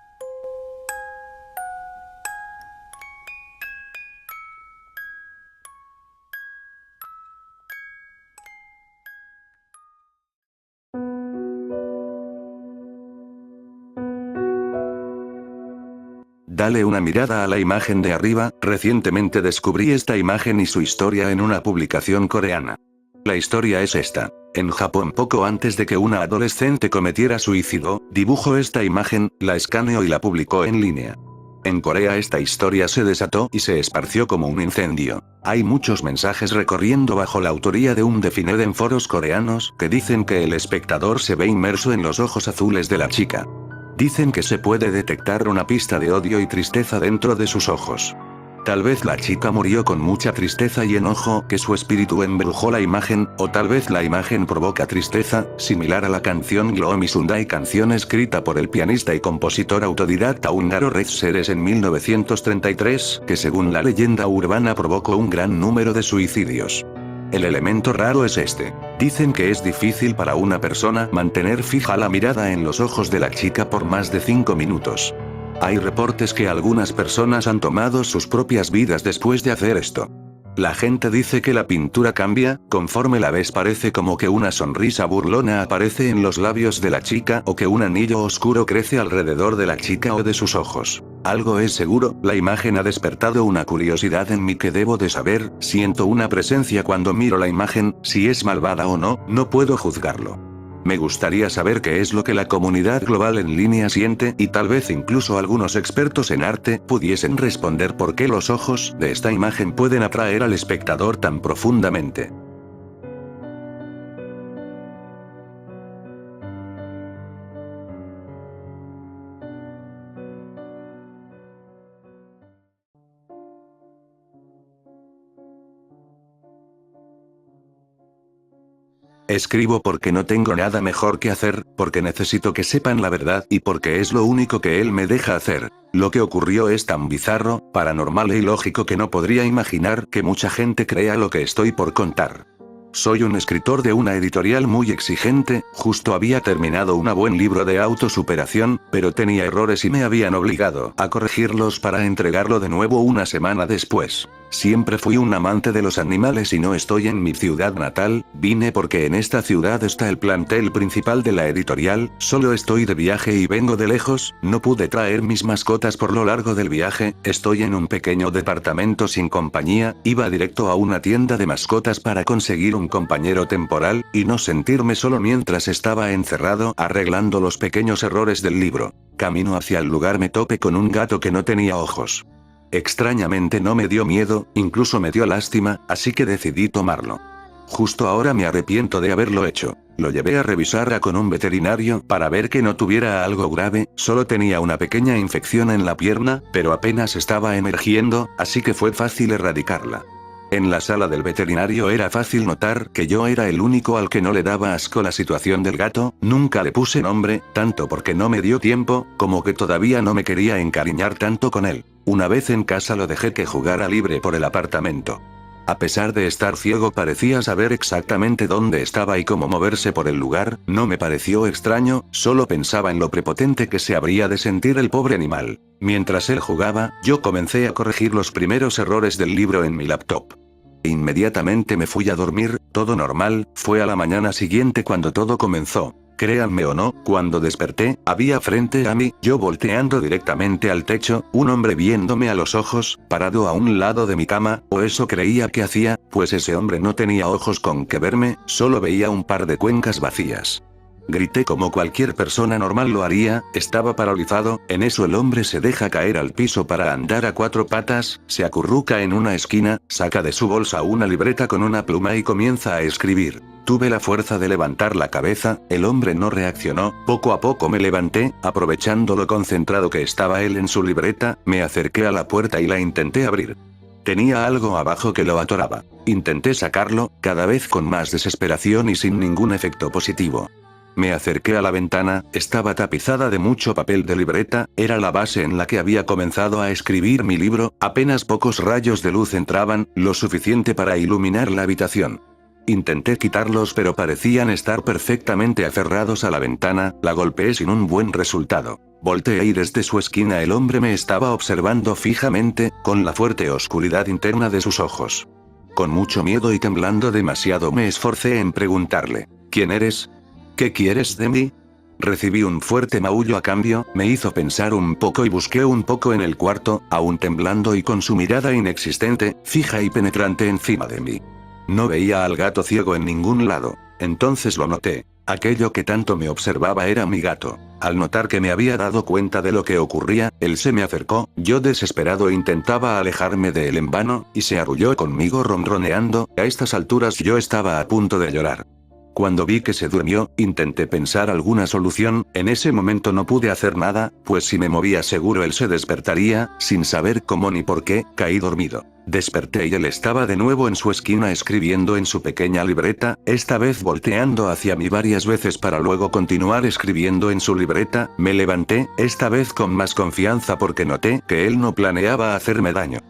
Dale una mirada a la imagen de arriba. Recientemente descubrí esta imagen y su historia en una publicación coreana. La historia es esta. En Japón, poco antes de que una adolescente cometiera suicidio, dibujó esta imagen, la escaneó y la publicó en línea. En Corea esta historia se desató y se esparció como un incendio. Hay muchos mensajes recorriendo bajo la autoría de un defined en foros coreanos que dicen que el espectador se ve inmerso en los ojos azules de la chica. Dicen que se puede detectar una pista de odio y tristeza dentro de sus ojos. Tal vez la chica murió con mucha tristeza y enojo que su espíritu embrujó la imagen, o tal vez la imagen provoca tristeza, similar a la canción Glow Me Sunday, canción escrita por el pianista y compositor autodidacta húngaro Red Seres en 1933, que según la leyenda urbana provocó un gran número de suicidios. El elemento raro es este. Dicen que es difícil para una persona mantener fija la mirada en los ojos de la chica por más de 5 minutos. Hay reportes que algunas personas han tomado sus propias vidas después de hacer esto. La gente dice que la pintura cambia, conforme la ves parece como que una sonrisa burlona aparece en los labios de la chica o que un anillo oscuro crece alrededor de la chica o de sus ojos. Algo es seguro, la imagen ha despertado una curiosidad en mí que debo de saber, siento una presencia cuando miro la imagen, si es malvada o no, no puedo juzgarlo. Me gustaría saber qué es lo que la comunidad global en línea siente y tal vez incluso algunos expertos en arte pudiesen responder por qué los ojos de esta imagen pueden atraer al espectador tan profundamente. Escribo porque no tengo nada mejor que hacer, porque necesito que sepan la verdad y porque es lo único que él me deja hacer. Lo que ocurrió es tan bizarro, paranormal e ilógico que no podría imaginar que mucha gente crea lo que estoy por contar. Soy un escritor de una editorial muy exigente, justo había terminado un buen libro de autosuperación, pero tenía errores y me habían obligado a corregirlos para entregarlo de nuevo una semana después. Siempre fui un amante de los animales y no estoy en mi ciudad natal, vine porque en esta ciudad está el plantel principal de la editorial, solo estoy de viaje y vengo de lejos, no pude traer mis mascotas por lo largo del viaje, estoy en un pequeño departamento sin compañía, iba directo a una tienda de mascotas para conseguir un compañero temporal, y no sentirme solo mientras estaba encerrado arreglando los pequeños errores del libro. Camino hacia el lugar me topé con un gato que no tenía ojos. Extrañamente no me dio miedo, incluso me dio lástima, así que decidí tomarlo. Justo ahora me arrepiento de haberlo hecho. Lo llevé a revisar con un veterinario para ver que no tuviera algo grave, solo tenía una pequeña infección en la pierna, pero apenas estaba emergiendo, así que fue fácil erradicarla. En la sala del veterinario era fácil notar que yo era el único al que no le daba asco la situación del gato, nunca le puse nombre, tanto porque no me dio tiempo, como que todavía no me quería encariñar tanto con él. Una vez en casa lo dejé que jugara libre por el apartamento. A pesar de estar ciego parecía saber exactamente dónde estaba y cómo moverse por el lugar, no me pareció extraño, solo pensaba en lo prepotente que se habría de sentir el pobre animal. Mientras él jugaba, yo comencé a corregir los primeros errores del libro en mi laptop. Inmediatamente me fui a dormir, todo normal, fue a la mañana siguiente cuando todo comenzó. Créanme o no, cuando desperté, había frente a mí, yo volteando directamente al techo, un hombre viéndome a los ojos, parado a un lado de mi cama, o eso creía que hacía, pues ese hombre no tenía ojos con que verme, solo veía un par de cuencas vacías. Grité como cualquier persona normal lo haría, estaba paralizado, en eso el hombre se deja caer al piso para andar a cuatro patas, se acurruca en una esquina, saca de su bolsa una libreta con una pluma y comienza a escribir. Tuve la fuerza de levantar la cabeza, el hombre no reaccionó, poco a poco me levanté, aprovechando lo concentrado que estaba él en su libreta, me acerqué a la puerta y la intenté abrir. Tenía algo abajo que lo atoraba. Intenté sacarlo, cada vez con más desesperación y sin ningún efecto positivo. Me acerqué a la ventana, estaba tapizada de mucho papel de libreta, era la base en la que había comenzado a escribir mi libro, apenas pocos rayos de luz entraban, lo suficiente para iluminar la habitación. Intenté quitarlos pero parecían estar perfectamente aferrados a la ventana, la golpeé sin un buen resultado. Volteé y desde su esquina el hombre me estaba observando fijamente, con la fuerte oscuridad interna de sus ojos. Con mucho miedo y temblando demasiado me esforcé en preguntarle, ¿quién eres? ¿Qué quieres de mí? Recibí un fuerte maullo a cambio, me hizo pensar un poco y busqué un poco en el cuarto, aún temblando y con su mirada inexistente, fija y penetrante encima de mí. No veía al gato ciego en ningún lado. Entonces lo noté. Aquello que tanto me observaba era mi gato. Al notar que me había dado cuenta de lo que ocurría, él se me acercó, yo desesperado intentaba alejarme de él en vano, y se arrulló conmigo ronroneando, a estas alturas yo estaba a punto de llorar. Cuando vi que se durmió, intenté pensar alguna solución, en ese momento no pude hacer nada, pues si me movía seguro él se despertaría, sin saber cómo ni por qué, caí dormido. Desperté y él estaba de nuevo en su esquina escribiendo en su pequeña libreta, esta vez volteando hacia mí varias veces para luego continuar escribiendo en su libreta, me levanté, esta vez con más confianza porque noté que él no planeaba hacerme daño.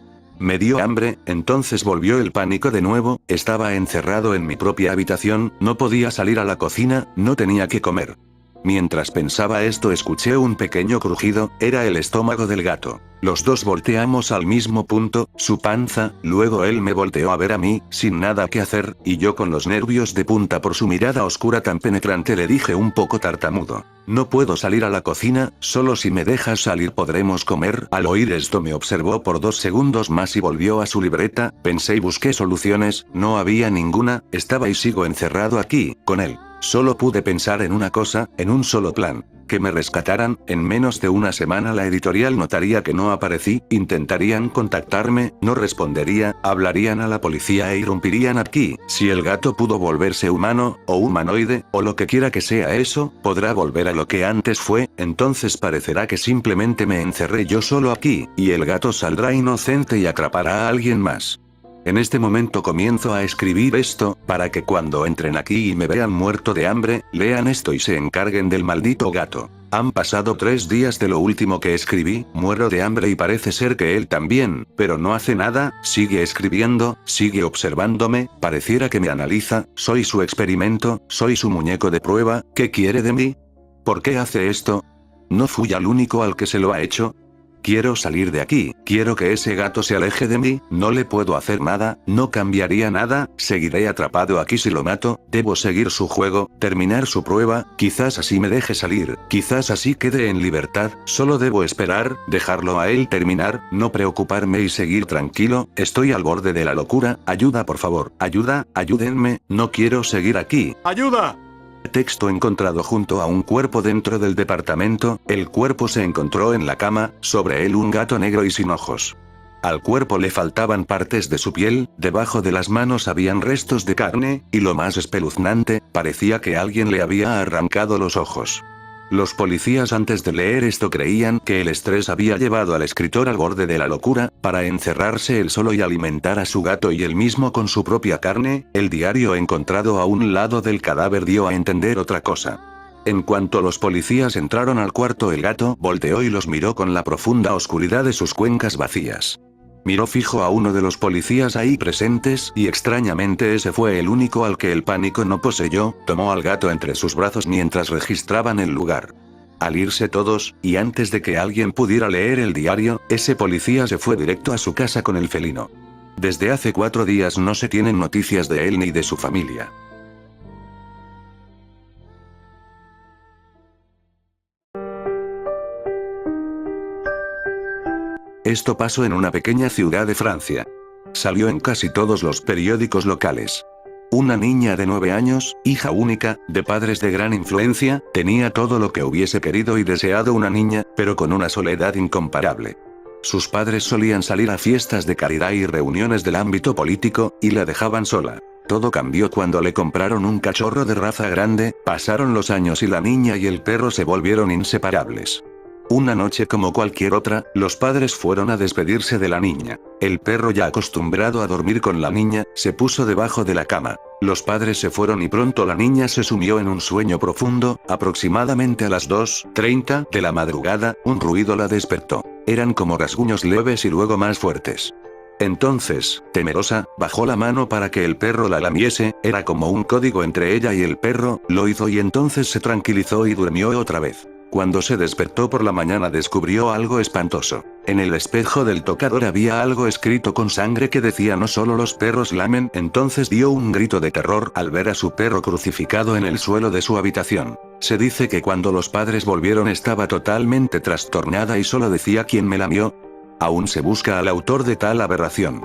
Me dio hambre, entonces volvió el pánico de nuevo, estaba encerrado en mi propia habitación, no podía salir a la cocina, no tenía que comer. Mientras pensaba esto escuché un pequeño crujido, era el estómago del gato. Los dos volteamos al mismo punto, su panza, luego él me volteó a ver a mí, sin nada que hacer, y yo con los nervios de punta por su mirada oscura tan penetrante le dije un poco tartamudo: no puedo salir a la cocina, solo si me dejas salir podremos comer. Al oír esto me observó por 2 segundos más y volvió a su libreta, pensé y busqué soluciones, no había ninguna, estaba y sigo encerrado aquí, con él. Solo pude pensar en una cosa, en un solo plan: que me rescataran. En menos de una semana la editorial notaría que no aparecí, intentarían contactarme, no respondería, hablarían a la policía e irrumpirían aquí. Si el gato pudo volverse humano, o humanoide, o lo que quiera que sea eso, podrá volver a lo que antes fue, entonces parecerá que simplemente me encerré yo solo aquí, y el gato saldrá inocente y atrapará a alguien más. En este momento comienzo a escribir esto, para que cuando entren aquí y me vean muerto de hambre, lean esto y se encarguen del maldito gato. Han pasado 3 días de lo último que escribí, muero de hambre y parece ser que él también, pero no hace nada, sigue escribiendo, sigue observándome, pareciera que me analiza, soy su experimento, soy su muñeco de prueba, ¿qué quiere de mí? ¿Por qué hace esto? ¿No fui el único al que se lo ha hecho? Quiero salir de aquí, quiero que ese gato se aleje de mí, no le puedo hacer nada, no cambiaría nada, seguiré atrapado aquí si lo mato, debo seguir su juego, terminar su prueba, quizás así me deje salir, quizás así quede en libertad, solo debo esperar, dejarlo a él terminar, no preocuparme y seguir tranquilo, estoy al borde de la locura, ayuda por favor, ayuda, ayúdenme, no quiero seguir aquí. ¡Ayuda! Texto encontrado junto a un cuerpo dentro del departamento, el cuerpo se encontró en la cama, sobre él un gato negro y sin ojos. Al cuerpo le faltaban partes de su piel, debajo de las manos habían restos de carne, y lo más espeluznante, parecía que alguien le había arrancado los ojos. Los policías antes de leer esto creían que el estrés había llevado al escritor al borde de la locura, para encerrarse él solo y alimentar a su gato y él mismo con su propia carne. El diario encontrado a un lado del cadáver dio a entender otra cosa. En cuanto los policías entraron al cuarto, el gato volteó y los miró con la profunda oscuridad de sus cuencas vacías. Miró fijo a uno de los policías ahí presentes y extrañamente ese fue el único al que el pánico no poseyó, tomó al gato entre sus brazos mientras registraban el lugar. Al irse todos, y antes de que alguien pudiera leer el diario, ese policía se fue directo a su casa con el felino. Desde hace 4 días no se tienen noticias de él ni de su familia. Esto pasó en una pequeña ciudad de Francia. Salió en casi todos los periódicos locales. Una niña de 9 años, hija única, de padres de gran influencia, tenía todo lo que hubiese querido y deseado una niña, pero con una soledad incomparable. Sus padres solían salir a fiestas de caridad y reuniones del ámbito político, y la dejaban sola. Todo cambió cuando le compraron un cachorro de raza grande, pasaron los años y la niña y el perro se volvieron inseparables. Una noche como cualquier otra, los padres fueron a despedirse de la niña. El perro, ya acostumbrado a dormir con la niña, se puso debajo de la cama. Los padres se fueron y pronto la niña se sumió en un sueño profundo. Aproximadamente a las 2:30 de la madrugada, un ruido la despertó. Eran como rasguños leves y luego más fuertes. Entonces, temerosa, bajó la mano para que el perro la lamiese, era como un código entre ella y el perro, lo hizo y entonces se tranquilizó y durmió otra vez. Cuando se despertó por la mañana descubrió algo espantoso. En el espejo del tocador había algo escrito con sangre que decía: no solo los perros lamen. Entonces dio un grito de terror al ver a su perro crucificado en el suelo de su habitación. Se dice que cuando los padres volvieron estaba totalmente trastornada y solo decía: ¿quién me lamió? Aún se busca al autor de tal aberración.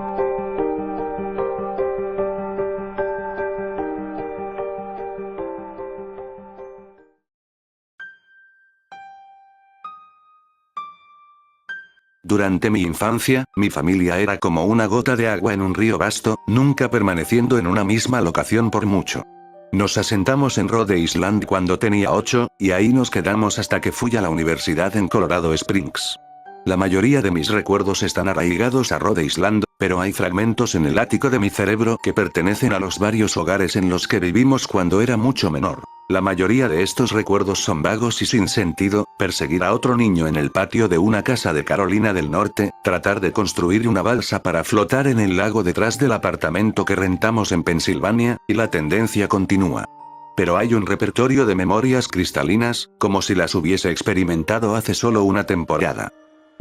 Durante mi infancia, mi familia era como una gota de agua en un río vasto, nunca permaneciendo en una misma locación por mucho. Nos asentamos en Rhode Island cuando tenía 8, y ahí nos quedamos hasta que fui a la universidad en Colorado Springs. La mayoría de mis recuerdos están arraigados a Rhode Island, pero hay fragmentos en el ático de mi cerebro que pertenecen a los varios hogares en los que vivimos cuando era mucho menor. La mayoría de estos recuerdos son vagos y sin sentido: perseguir a otro niño en el patio de una casa de Carolina del Norte, tratar de construir una balsa para flotar en el lago detrás del apartamento que rentamos en Pensilvania, y la tendencia continúa. Pero hay un repertorio de memorias cristalinas, como si las hubiese experimentado hace solo una temporada.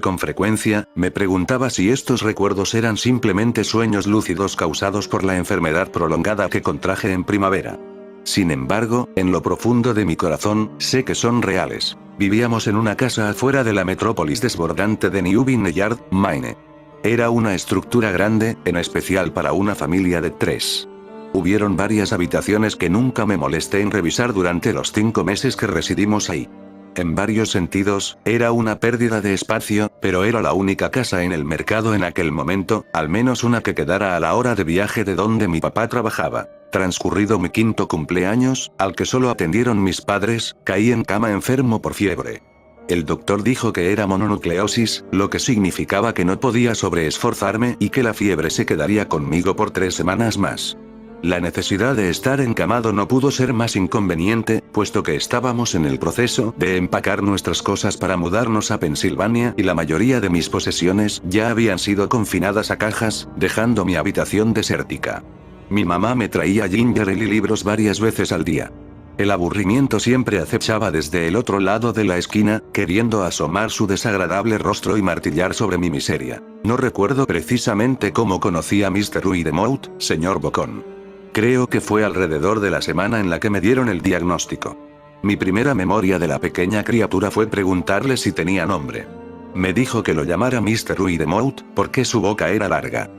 Con frecuencia, me preguntaba si estos recuerdos eran simplemente sueños lúcidos causados por la enfermedad prolongada que contraje en primavera. Sin embargo, en lo profundo de mi corazón, sé que son reales. Vivíamos en una casa afuera de la metrópolis desbordante de New Vineyard, Maine. Era una estructura grande, en especial para una familia de 3. Hubieron varias habitaciones que nunca me molesté en revisar durante los 5 meses que residimos ahí. En varios sentidos, era una pérdida de espacio, pero era la única casa en el mercado en aquel momento, al menos una que quedara a la hora de viaje de donde mi papá trabajaba. Transcurrido mi 5º cumpleaños, al que solo atendieron mis padres, caí en cama enfermo por fiebre. El doctor dijo que era mononucleosis, lo que significaba que no podía sobreesforzarme y que la fiebre se quedaría conmigo por 3 semanas más. La necesidad de estar encamado no pudo ser más inconveniente, puesto que estábamos en el proceso de empacar nuestras cosas para mudarnos a Pensilvania y la mayoría de mis posesiones ya habían sido confinadas a cajas, dejando mi habitación desértica. Mi mamá me traía ginger ale y libros varias veces al día. El aburrimiento siempre acechaba desde el otro lado de la esquina, queriendo asomar su desagradable rostro y martillar sobre mi miseria. No recuerdo precisamente cómo conocí a Mr. Widemouth, señor Bocón. Creo que fue alrededor de la semana en la que me dieron el diagnóstico. Mi primera memoria de la pequeña criatura fue preguntarle si tenía nombre. Me dijo que lo llamara Mr. Widemouth, porque su boca era larga.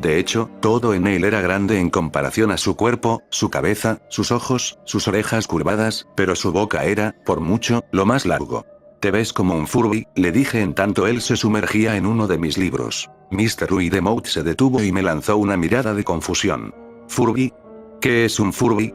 De hecho, todo en él era grande en comparación a su cuerpo, su cabeza, sus ojos, sus orejas curvadas, pero su boca era, por mucho, lo más largo. «Te ves como un Furby», le dije en tanto él se sumergía en uno de mis libros. Mr. Widemouth se detuvo y me lanzó una mirada de confusión. «¿Furby? ¿Qué es un Furby?»,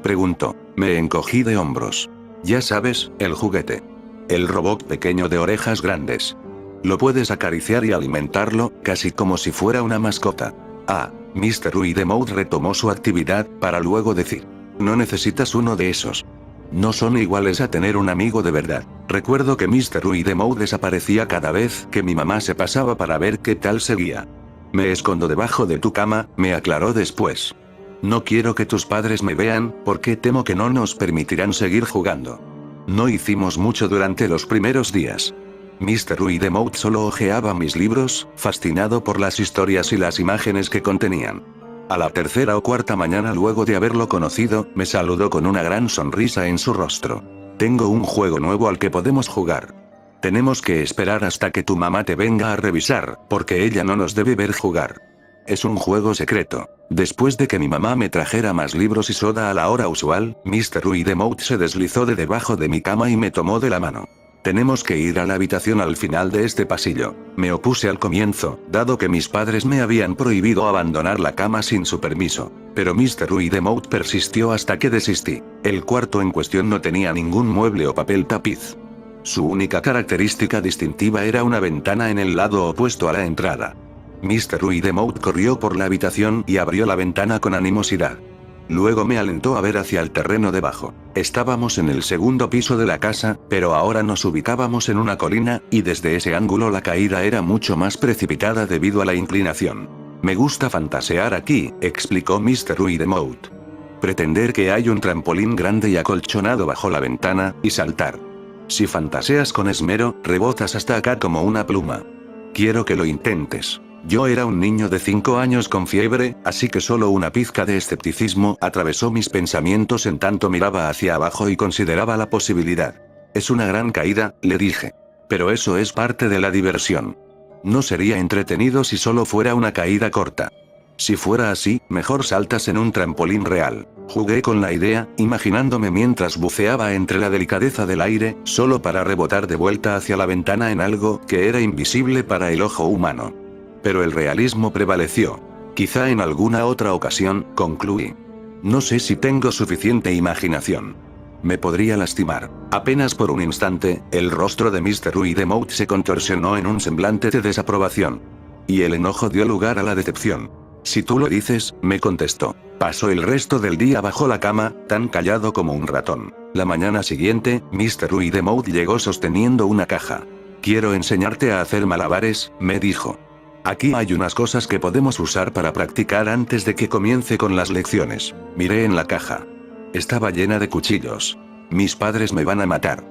preguntó. Me encogí de hombros. «Ya sabes, el juguete. El robot pequeño de orejas grandes. Lo puedes acariciar y alimentarlo, casi como si fuera una mascota». Ah, Mr. Widemouth retomó su actividad, para luego decir. «No necesitas uno de esos. No son iguales a tener un amigo de verdad». Recuerdo que Mr. Widemouth desaparecía cada vez que mi mamá se pasaba para ver qué tal seguía. «Me escondo debajo de tu cama», me aclaró después. «No quiero que tus padres me vean, porque temo que no nos permitirán seguir jugando». No hicimos mucho durante los primeros días. Mr. Widemouth solo hojeaba mis libros, fascinado por las historias y las imágenes que contenían. A la 3ª o 4ª mañana luego de haberlo conocido, me saludó con una gran sonrisa en su rostro. «Tengo un juego nuevo al que podemos jugar. Tenemos que esperar hasta que tu mamá te venga a revisar, porque ella no nos debe ver jugar. Es un juego secreto». Después de que mi mamá me trajera más libros y soda a la hora usual, Mr. Widemouth se deslizó de debajo de mi cama y me tomó de la mano. «Tenemos que ir a la habitación al final de este pasillo». Me opuse al comienzo, dado que mis padres me habían prohibido abandonar la cama sin su permiso. Pero Mr. Widemouth persistió hasta que desistí. El cuarto en cuestión no tenía ningún mueble o papel tapiz. Su única característica distintiva era una ventana en el lado opuesto a la entrada. Mr. Widemouth corrió por la habitación y abrió la ventana con animosidad. Luego me alentó a ver hacia el terreno debajo. Estábamos en el 2º piso de la casa, pero ahora nos ubicábamos en una colina, y desde ese ángulo la caída era mucho más precipitada debido a la inclinación. «Me gusta fantasear aquí», explicó Mr. Widemouth. «Pretender que hay un trampolín grande y acolchonado bajo la ventana, y saltar. Si fantaseas con esmero, rebotas hasta acá como una pluma. Quiero que lo intentes». Yo era un niño de 5 años con fiebre, así que solo una pizca de escepticismo atravesó mis pensamientos en tanto miraba hacia abajo y consideraba la posibilidad. «Es una gran caída», le dije. «Pero eso es parte de la diversión. No sería entretenido si solo fuera una caída corta. Si fuera así, mejor saltas en un trampolín real». Jugué con la idea, imaginándome mientras buceaba entre la delicadeza del aire, solo para rebotar de vuelta hacia la ventana en algo que era invisible para el ojo humano. Pero el realismo prevaleció. «Quizá en alguna otra ocasión», concluí. «No sé si tengo suficiente imaginación. Me podría lastimar». Apenas por un instante, el rostro de Mr. Widemouth se contorsionó en un semblante de desaprobación. Y el enojo dio lugar a la decepción. «Si tú lo dices», me contestó. Pasó el resto del día bajo la cama, tan callado como un ratón. La mañana siguiente, Mr. Widemouth llegó sosteniendo una caja. «Quiero enseñarte a hacer malabares», me dijo. «Aquí hay unas cosas que podemos usar para practicar antes de que comience con las lecciones». Miré en la caja. estaba llena de cuchillos. Mis padres me van a matar.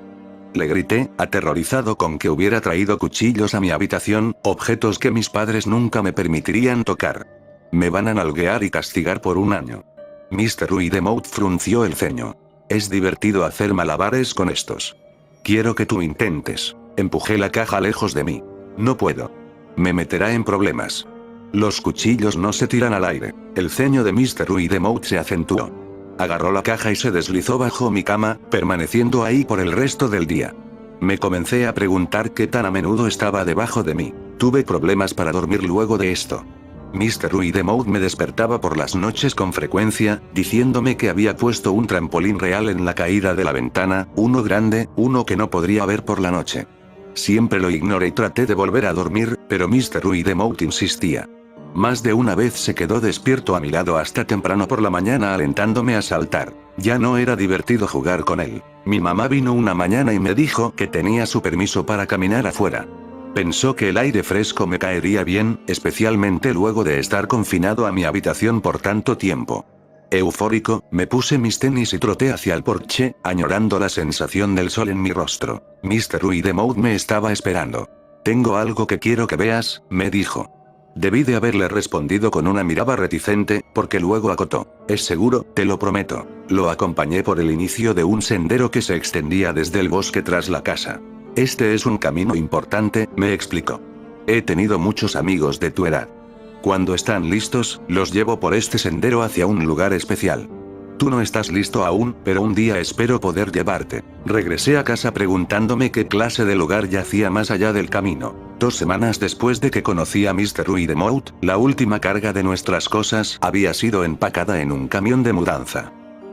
Le grité, aterrorizado con que hubiera traído cuchillos a mi habitación, objetos que mis padres nunca me permitirían tocar. Me van a nalguear y castigar por un año. Mr. Widemouth frunció el ceño. Es divertido hacer malabares con estos. Quiero que tú intentes. Empujé la caja lejos de mí. No puedo. Me meterá en problemas. Los cuchillos no se tiran al aire. El ceño de Mr. Widemouth se acentuó. Agarró la caja y se deslizó bajo mi cama, permaneciendo ahí por el resto del día. Me comencé a preguntar qué tan a menudo estaba debajo de mí. Tuve problemas para dormir luego de esto. Mr. Widemouth me despertaba por las noches con frecuencia, diciéndome que había puesto un trampolín real en la caída de la ventana, uno grande, uno que no podría ver por la noche. Siempre lo ignoré y traté de volver a dormir, pero Mr. Widemouth insistía. Más de una vez se quedó despierto a mi lado hasta temprano por la mañana alentándome a saltar. Ya no era divertido jugar con él. Mi mamá vino una mañana y me dijo que tenía su permiso para caminar afuera. Pensó que el aire fresco me caería bien, especialmente luego de estar confinado a mi habitación por tanto tiempo. Eufórico, me puse mis tenis y troté hacia el porche, añorando la sensación del sol en mi rostro. Mr. Widemouth me estaba esperando. Tengo algo que quiero que veas, me dijo. Debí de haberle respondido con una mirada reticente, porque luego acotó. ¿Es seguro? Te lo prometo. Lo acompañé por el inicio de un sendero que se extendía desde el bosque tras la casa. Este es un camino importante, me explicó. He tenido muchos amigos de tu edad. Cuando están listos, los llevo por este sendero hacia un lugar especial. Tú no estás listo aún, pero un día espero poder llevarte. Regresé a casa preguntándome qué clase de lugar yacía más allá del camino. 2 semanas después de que conocí a Mr. Widemouth, la última carga de nuestras cosas había sido empacada en un camión de mudanza.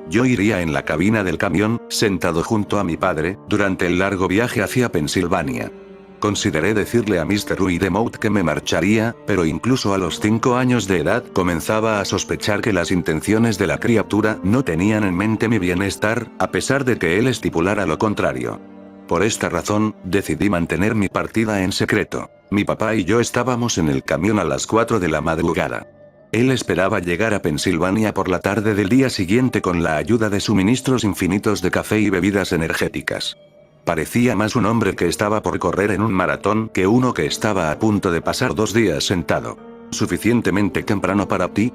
Yo iría en la cabina del camión, sentado junto a mi padre, durante el largo viaje hacia Pensilvania. Consideré decirle a Mr. Widemouth que me marcharía, pero incluso a los 5 años de edad comenzaba a sospechar que las intenciones de la criatura no tenían en mente mi bienestar, a pesar de que él estipulara lo contrario. Por esta razón, decidí mantener mi partida en secreto. Mi papá y yo estábamos en el camión a las 4 de la madrugada. Él esperaba llegar a Pensilvania por la tarde del día siguiente con la ayuda de suministros infinitos de café y bebidas energéticas. Parecía más un hombre que estaba por correr en un maratón que uno que estaba a punto de pasar 2 días sentado. ¿Suficientemente temprano para ti?,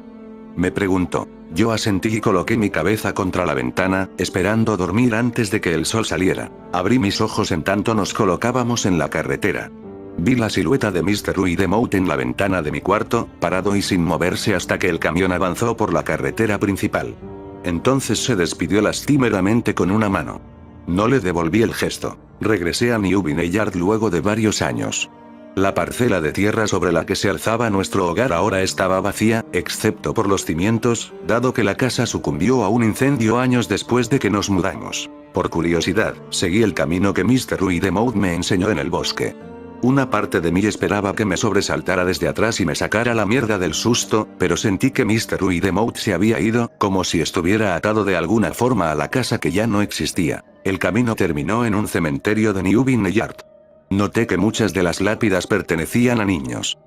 me preguntó. Yo asentí y coloqué mi cabeza contra la ventana, esperando dormir antes de que el sol saliera. Abrí mis ojos en tanto nos colocábamos en la carretera. Vi la silueta de Mr. Widemouth en la ventana de mi cuarto, parado y sin moverse hasta que el camión avanzó por la carretera principal. Entonces se despidió lastimeramente con una mano. No le devolví el gesto. Regresé a New Vineyard luego de varios años. La parcela de tierra sobre la que se alzaba nuestro hogar ahora estaba vacía, excepto por los cimientos, dado que la casa sucumbió a un incendio años después de que nos mudamos. Por curiosidad, seguí el camino que Mr. Widemouth me enseñó en el bosque. Una parte de mí esperaba que me sobresaltara desde atrás y me sacara la mierda del susto, pero sentí que Mr. Widemouth se había ido, como si estuviera atado de alguna forma a la casa que ya no existía. El camino terminó en un cementerio de New Vineyard. Noté que muchas de las lápidas pertenecían a niños.